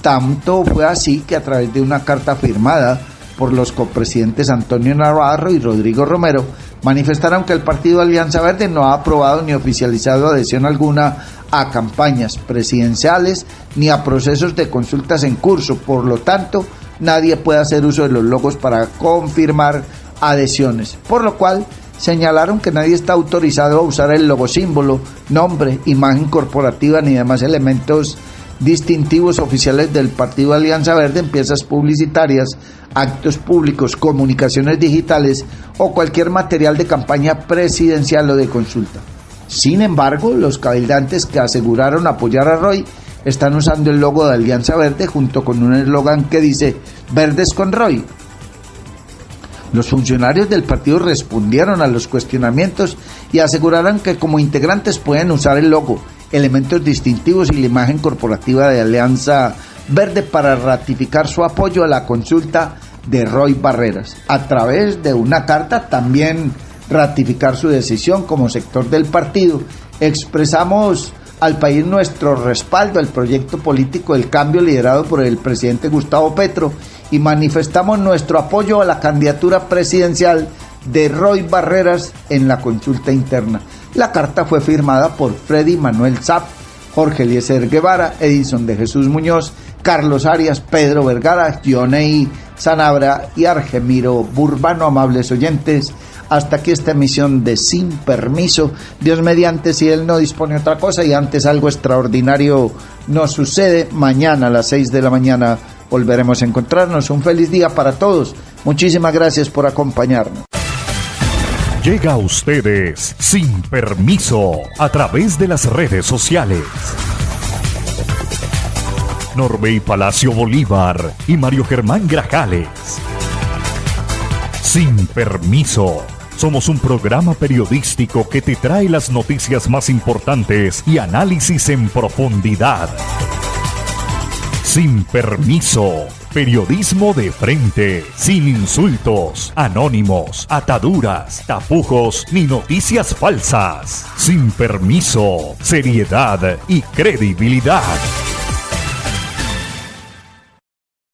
Tanto fue así que a través de una carta firmada por los copresidentes Antonio Navarro y Rodrigo Romero, manifestaron que el partido Alianza Verde no ha aprobado ni oficializado adhesión alguna a campañas presidenciales ni a procesos de consultas en curso. Por lo tanto, nadie puede hacer uso de los logos para confirmar adhesiones, por lo cual señalaron que nadie está autorizado a usar el logo, símbolo, nombre, imagen corporativa ni demás elementos distintivos oficiales del partido Alianza Verde en piezas publicitarias, actos públicos, comunicaciones digitales o cualquier material de campaña presidencial o de consulta. Sin embargo, los cabildantes que aseguraron apoyar a Roy están usando el logo de Alianza Verde junto con un eslogan que dice Verdes con Roy. Los funcionarios del partido respondieron a los cuestionamientos y aseguraron que como integrantes pueden usar el logo, elementos distintivos y la imagen corporativa de Alianza Verde para ratificar su apoyo a la consulta de Roy Barreras. A través de una carta también ratificar su decisión como sector del partido. Expresamos al país nuestro respaldo al proyecto político del cambio liderado por el presidente Gustavo Petro y manifestamos nuestro apoyo a la candidatura presidencial de Roy Barreras en la consulta interna. La carta fue firmada por Freddy Manuel Zapp, Jorge Eliezer Guevara, Edison de Jesús Muñoz, Carlos Arias, Pedro Vergara, Gionei Sanabria y Argemiro Burbano. Amables oyentes, hasta aquí esta emisión de Sin Permiso. Dios mediante, si Él no dispone otra cosa y antes algo extraordinario nos sucede, mañana a las 6 de la mañana volveremos a encontrarnos. Un feliz día para todos. Muchísimas gracias por acompañarnos. Llega a ustedes Sin Permiso a través de las redes sociales. Norbey Palacio Bolívar y Mario Germán Grajales. Sin Permiso. Somos un programa periodístico que te trae las noticias más importantes y análisis en profundidad. Sin Permiso. Periodismo de frente, sin insultos, anónimos, ataduras, tapujos ni noticias falsas. Sin Permiso. Seriedad y credibilidad.